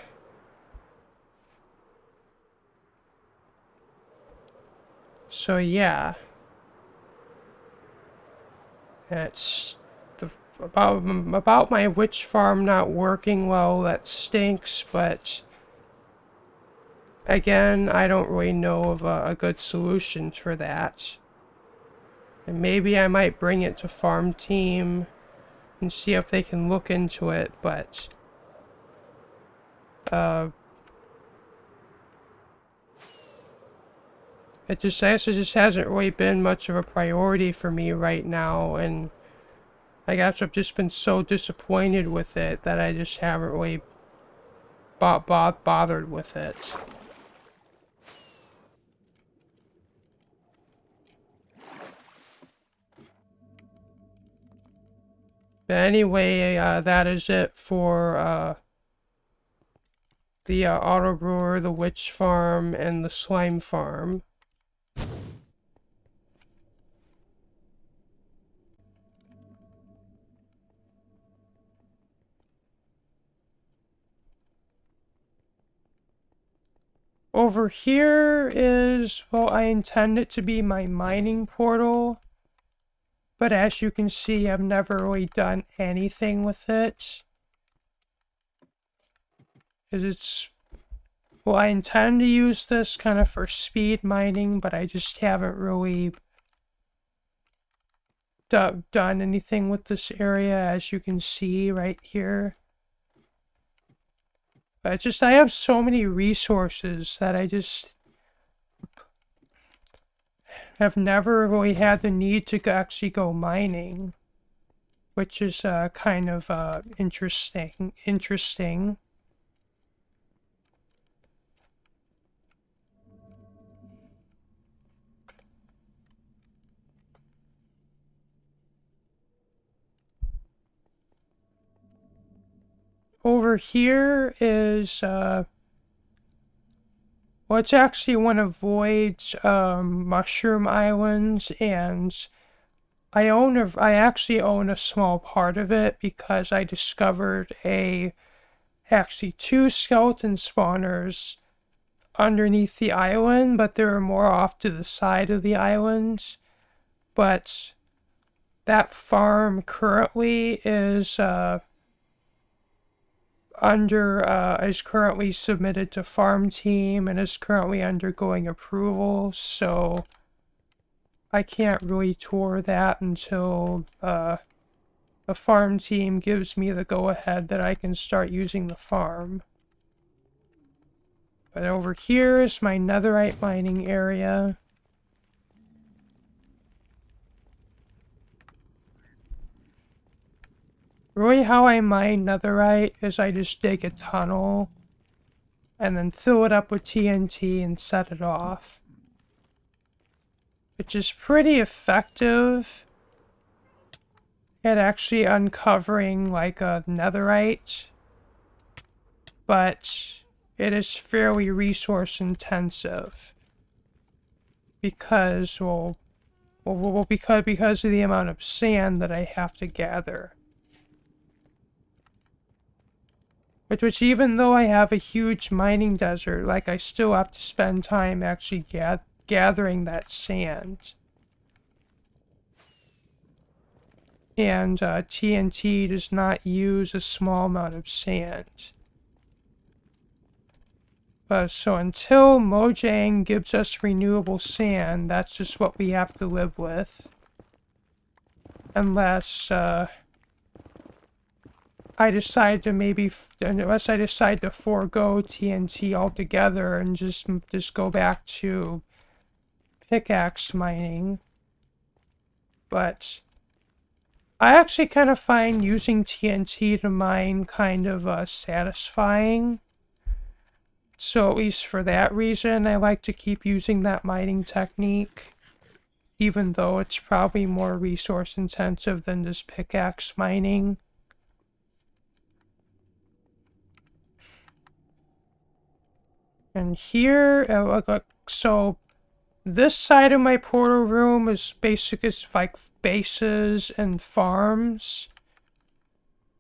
yeah. It's about my witch farm not working well, that stinks, but again, I don't really know of a good solution for that. And maybe I might bring it to farm team and see if they can look into it, but I guess it just hasn't really been much of a priority for me right now, and I guess I've just been so disappointed with it that I just haven't really bothered with it. But anyway, that is it for the auto brewer, the witch farm, and the slime farm. Over here is, well, I intend it to be my mining portal, but as you can see, I've never really done anything with it. Well, I intend to use this kind of for speed mining, but I just haven't really done anything with this area, as you can see right here. But I have so many resources that I just have never really had the need to actually go mining, which is kind of interesting. Over here is well, it's actually one of Void's mushroom islands, and I actually own a small part of it because I discovered actually 2 skeleton spawners underneath the island, but they were more off to the side of the island. But that farm currently is is currently submitted to farm team and is currently undergoing approval, so I can't really tour that until the farm team gives me the go-ahead that I can start using the farm. But over here is my netherite mining area. Really how I mine netherite is I just dig a tunnel and then fill it up with TNT and set it off, which is pretty effective at actually uncovering like a netherite, but it is fairly resource intensive because because of the amount of sand that I have to gather. Which even though I have a huge mining desert, like I still have to spend time actually gathering that sand. And TNT does not use a small amount of sand. So until Mojang gives us renewable sand, that's just what we have to live with. Unless I decide to unless I decide to forego TNT altogether and just go back to pickaxe mining. But I actually kind of find using TNT to mine kind of satisfying. So at least for that reason, I like to keep using that mining technique, even though it's probably more resource intensive than just pickaxe mining. And here, so this side of my portal room is like bases and farms.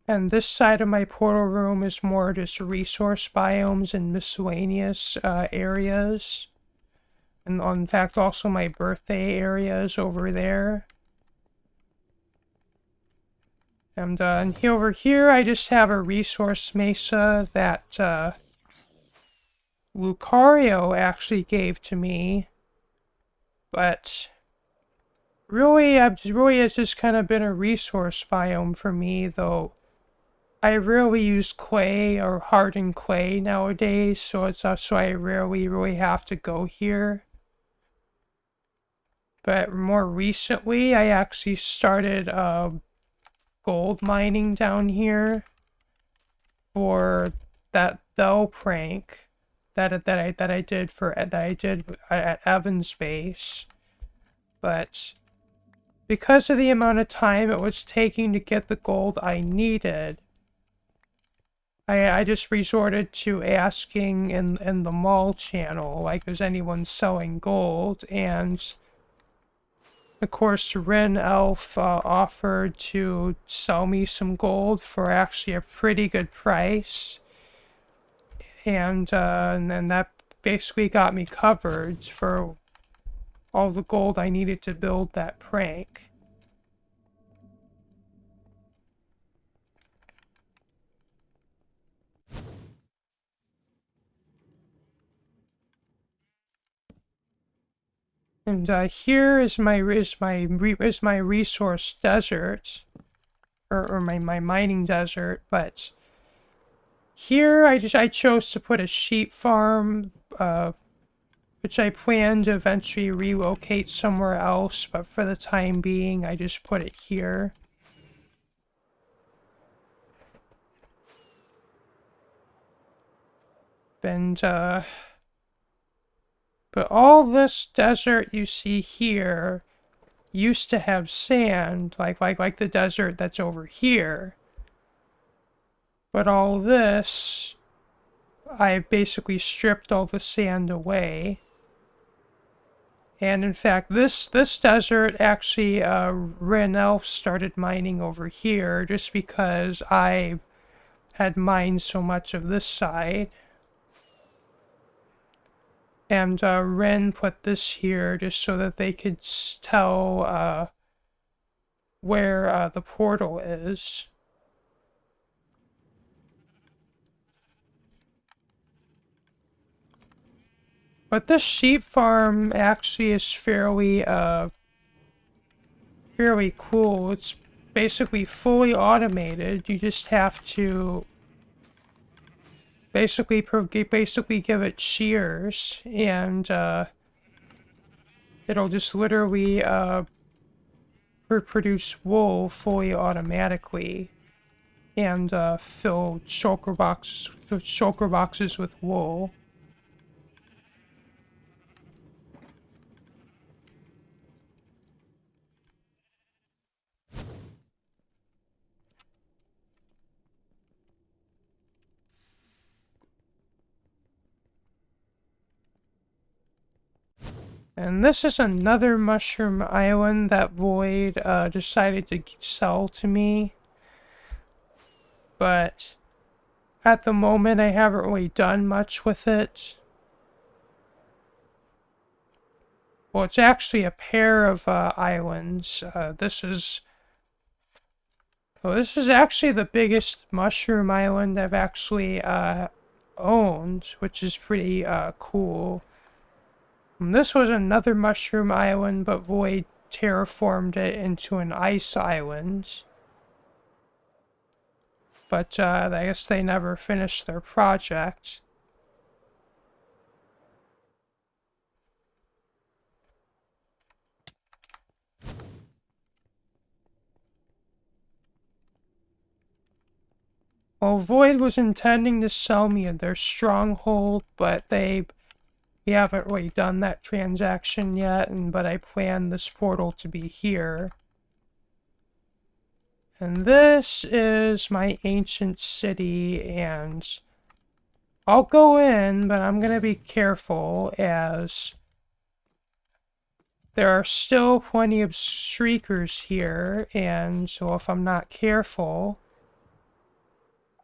And this side of my portal room is more just resource biomes and miscellaneous areas. And in fact, also my birthday area is over there. And over here, I just have a resource mesa that Lucario actually gave to me. But really, it's just kind of been a resource biome for me, though. I rarely use clay or hardened clay nowadays, so I rarely really have to go here. But more recently, I actually started gold mining down here for that Bell prank that I did at Evan's base. But because of the amount of time it was taking to get the gold I needed, I just resorted to asking in the mall channel, like, is anyone selling gold? And of course, Ren Elf offered to sell me some gold for actually a pretty good price. And then that basically got me covered for all the gold I needed to build that prank. And here is my resource desert, or my mining desert. But here I chose to put a sheep farm, which I plan to eventually relocate somewhere else. But for the time being, I just put it here. And but all this desert you see here used to have sand, like the desert that's over here. But all this, I've basically stripped all the sand away. And in fact, this desert actually, Renel started mining over here just because I had mined so much of this side. And Ren put this here just so that they could tell where the portal is. But this sheep farm actually is fairly cool. It's basically fully automated. You just have to basically give it shears, and it'll just literally produce wool fully automatically, and fill shulker boxes with wool. And this is another mushroom island that Void decided to sell to me. But at the moment, I haven't really done much with it. Well, it's actually a pair of islands. This is actually the biggest mushroom island I've actually owned, which is pretty cool. And this was another mushroom island, but Void terraformed it into an ice island. but I guess they never finished their project. Well, Void was intending to sell me their stronghold, but we haven't really done that transaction yet, but I plan this portal to be here. And this is my ancient city, and I'll go in, but I'm gonna be careful as there are still plenty of streakers here, and so if I'm not careful,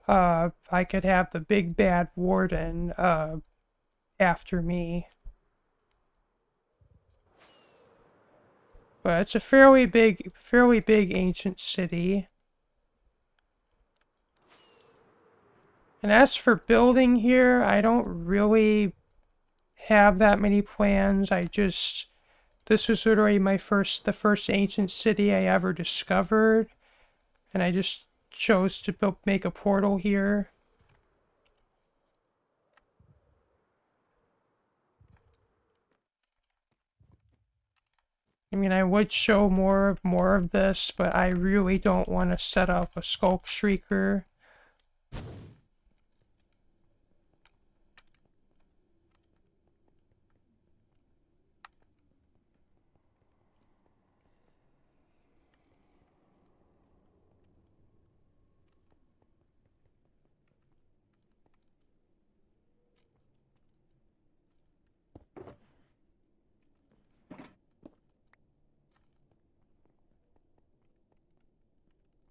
I could have the big bad warden, after me. But it's a fairly big ancient city. And as for building here, I don't really have that many plans. This was literally the first ancient city I ever discovered. And I just chose to make a portal here. I mean, I would show more of this, but I really don't want to set up a Skulk Shrieker.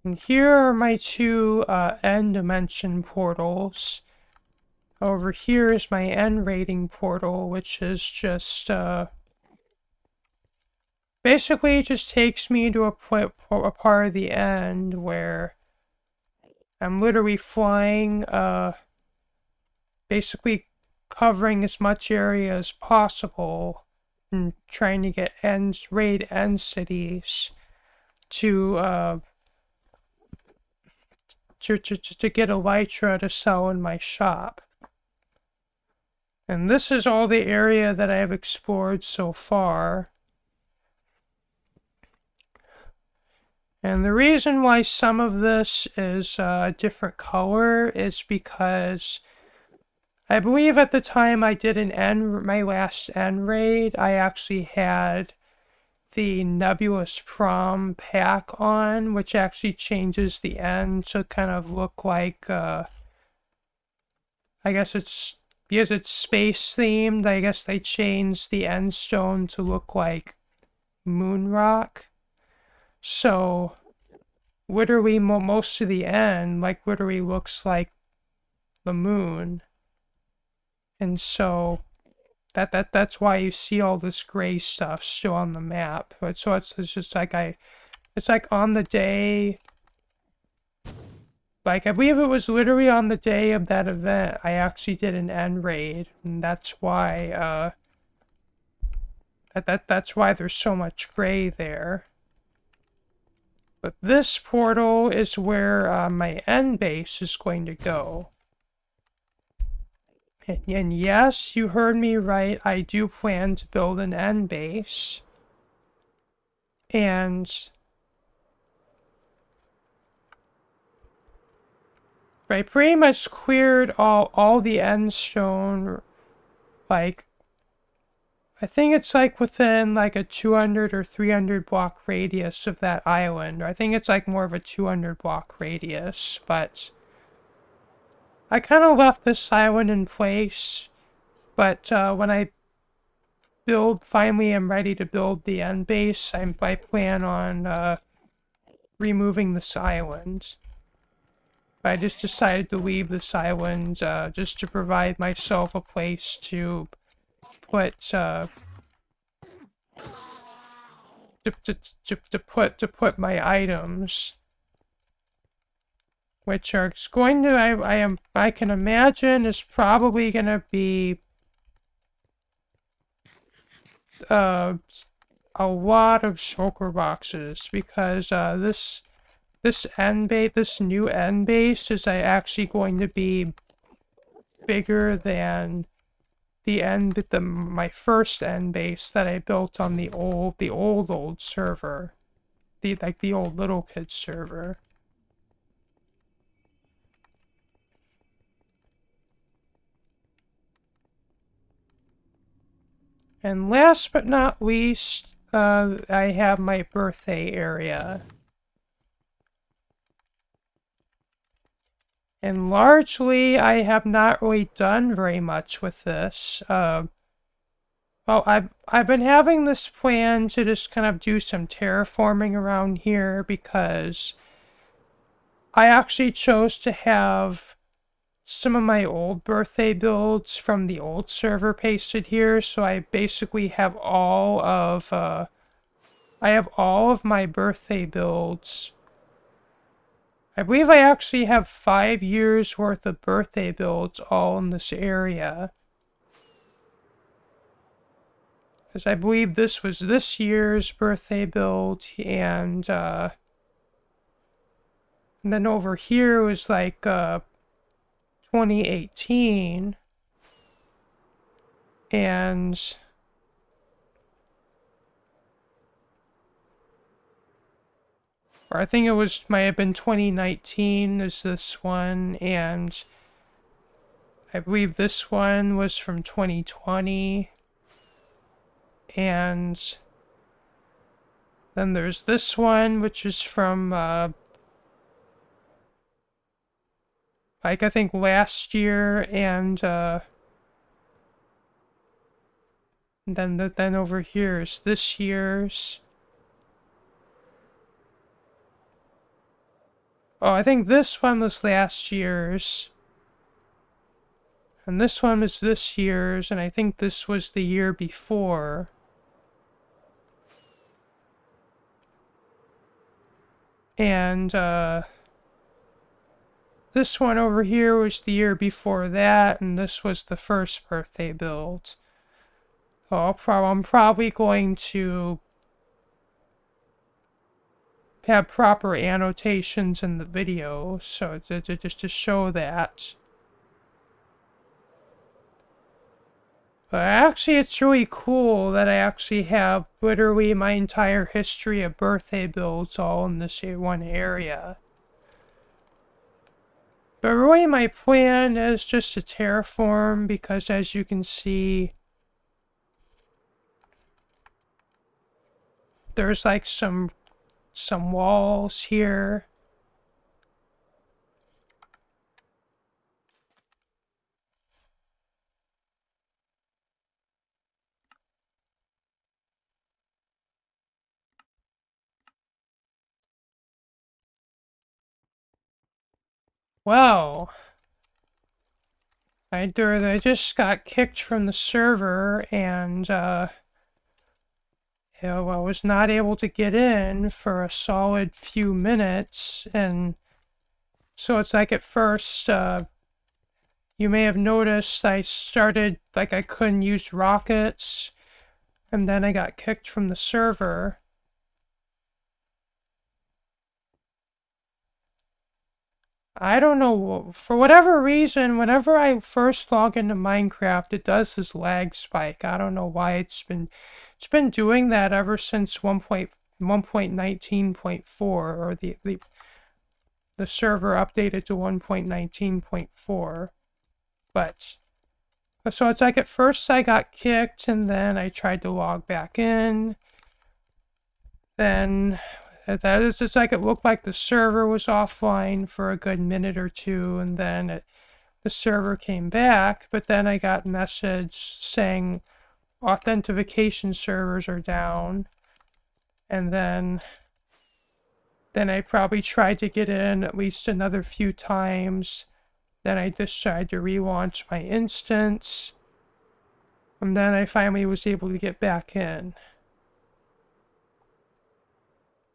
And here are my two end dimension portals. Over here is my end rating portal, which is just basically it just takes me to a part of the end where I'm literally flying, basically covering as much area as possible and trying to get raid end cities to get elytra to sell in my shop. And this is all the area that I have explored so far. And the reason why some of this is a different color is because I believe at the time I did my last end raid, I actually had the Nebulous Prom pack on, which actually changes the end to kind of look like, I guess because it's space themed, I guess they changed the end stone to look like moon rock. So, literally most of the end, like, literally looks like the moon. And so, that's why you see all this gray stuff still on the map. But so it's just like it's like on the day, like I believe it was literally on the day of that event, I actually did an end raid, and that's why that's why there's so much gray there. But this portal is where my end base is going to go. And yes, you heard me right, I do plan to build an end base. And I pretty much cleared all the end stone, like, I think it's like within like a 200 or 300 block radius of that island. Or I think it's like more of a 200 block radius, but I kind of left this island in place. But when I finally am ready to build the end base, I plan on removing this island. I just decided to leave this island just to provide myself a place to put to put my items, which are going to I can imagine is probably gonna be a lot of shulker boxes, because this new end base is actually going to be bigger than my first end base that I built on the old server, the old little kid server. And last but not least, I have my birthday area. And largely, I have not really done very much with this. Well, I've been having this plan to just kind of do some terraforming around here because I actually chose to have some of my old birthday builds from the old server pasted here, so I basically have all of my birthday builds. I believe I actually have 5 years worth of birthday builds all in this area. Because I believe this was this year's birthday build, and then over here was like 2018, and or I think might have been 2019 is this one, and I believe this one was from 2020, and then there's this one, which is from, like, I think last year, and, then over here is this year's. Oh, I think this one was last year's. And this one was this year's, and I think this was the year before. And, this one over here was the year before that, and this was the first birthday build. So I'm probably going to have proper annotations in the video, so just to show that. But actually, it's really cool that I actually have literally my entire history of birthday builds all in this one area. But really, my plan is just to terraform, because as you can see, there's like some walls here. Well, I just got kicked from the server, and I was not able to get in for a solid few minutes, and so it's like at first, you may have noticed I started, like, I couldn't use rockets, and then I got kicked from the server. I don't know, for whatever reason, whenever I first log into Minecraft, it does this lag spike. I don't know why it's been doing that ever since 1.19.4, or the server updated to 1.19.4. But so it's like at first I got kicked, and then I tried to log back in. Then it's like it looked like the server was offline for a good minute or two, and then the server came back. But then I got a message saying authentication servers are down, and then I probably tried to get in at least another few times. Then I decided to relaunch my instance, and then I finally was able to get back in.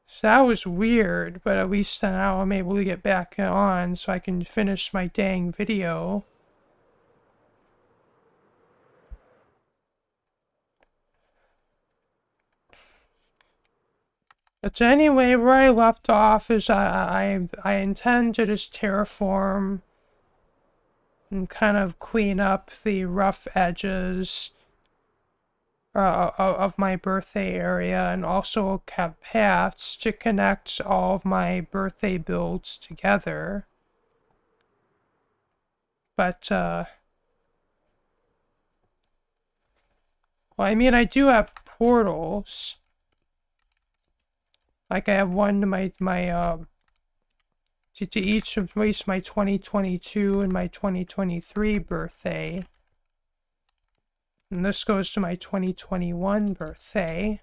So that was weird, but at least now I'm able to get back on so I can finish my dang video. But anyway, where I left off is I intend to just terraform and kind of clean up the rough edges of my birthday area, and also have paths to connect all of my birthday builds together. But, well, I mean, I do have portals. Like, I have one to to each of at least my 2022 and my 2023 birthday. And this goes to my 2021 birthday.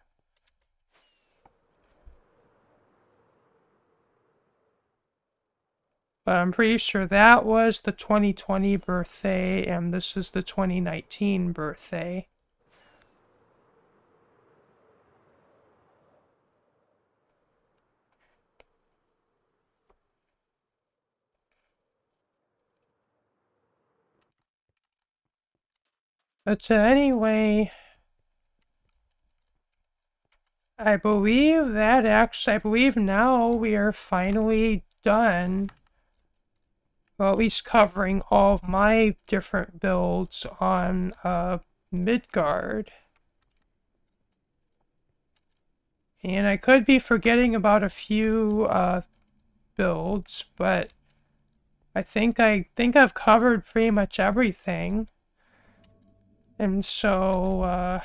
But I'm pretty sure that was the 2020 birthday, and this is the 2019 birthday. But anyway, I believe now we are finally done. Well, at least covering all of my different builds on Midgard. And I could be forgetting about a few builds, but I think I've covered pretty much everything. And so, I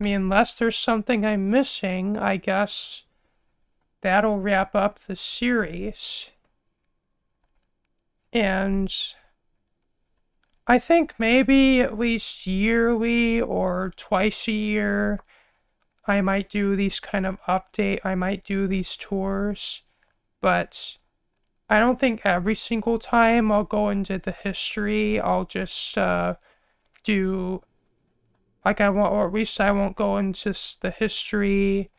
mean, unless there's something I'm missing, I guess that'll wrap up the series. And I think maybe at least yearly or twice a year, I might do these I might do these tours, but I don't think every single time I'll go into the history. I'll just do, like, or at least I won't go into the history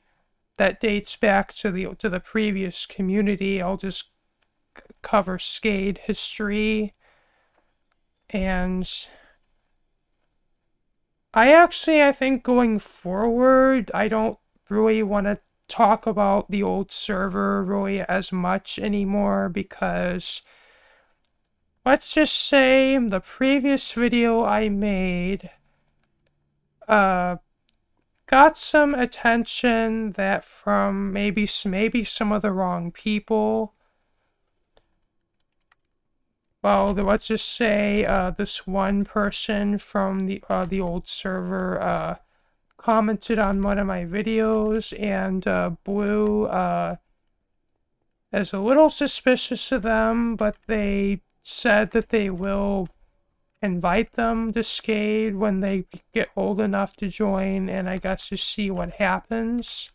that dates back to the previous community. I'll just cover Skade history. And I think going forward, I don't really want to talk about the old server really as much anymore, because let's just say the previous video I made got some attention that from maybe some of the wrong people. Well, let's just say this one person from the old server commented on one of my videos, and Blue is a little suspicious of them, but they said that they will invite them to Skade when they get old enough to join, and I guess to see what happens.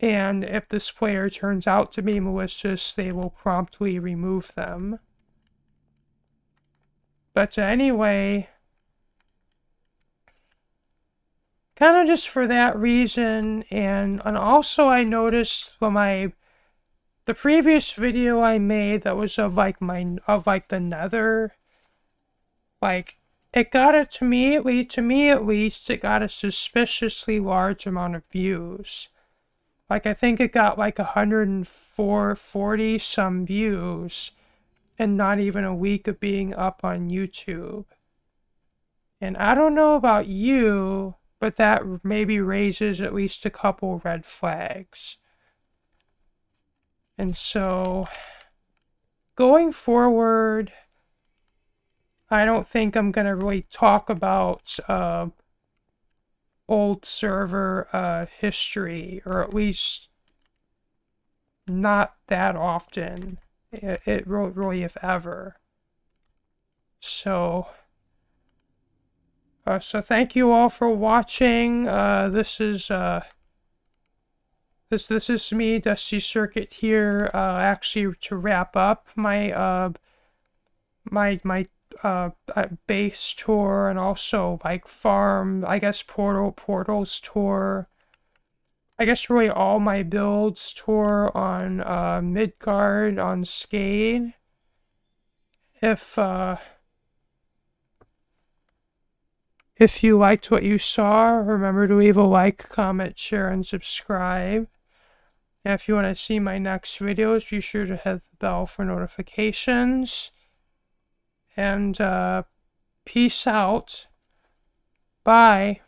And if this player turns out to be malicious, they will promptly remove them. But anyway, kind of just for that reason, and also I noticed when the previous video I made that was of the Nether, like, it got it to me at least, it got a suspiciously large amount of views. Like, I think it got like 140 some views, and not even a week of being up on YouTube. And I don't know about you, but that maybe raises at least a couple red flags. And so, going forward, I don't think I'm going to really talk about old server history, or at least not that often. It really, if ever. So, so thank you all for watching. This is me, Dusty Circuit here. Actually, to wrap up my base tour, and also like farm, I guess portals tour. I guess really all my builds tour on Midgard on Skade. If you liked what you saw, remember to leave a like, comment, share, and subscribe. And if you want to see my next videos, be sure to hit the bell for notifications. And peace out. Bye.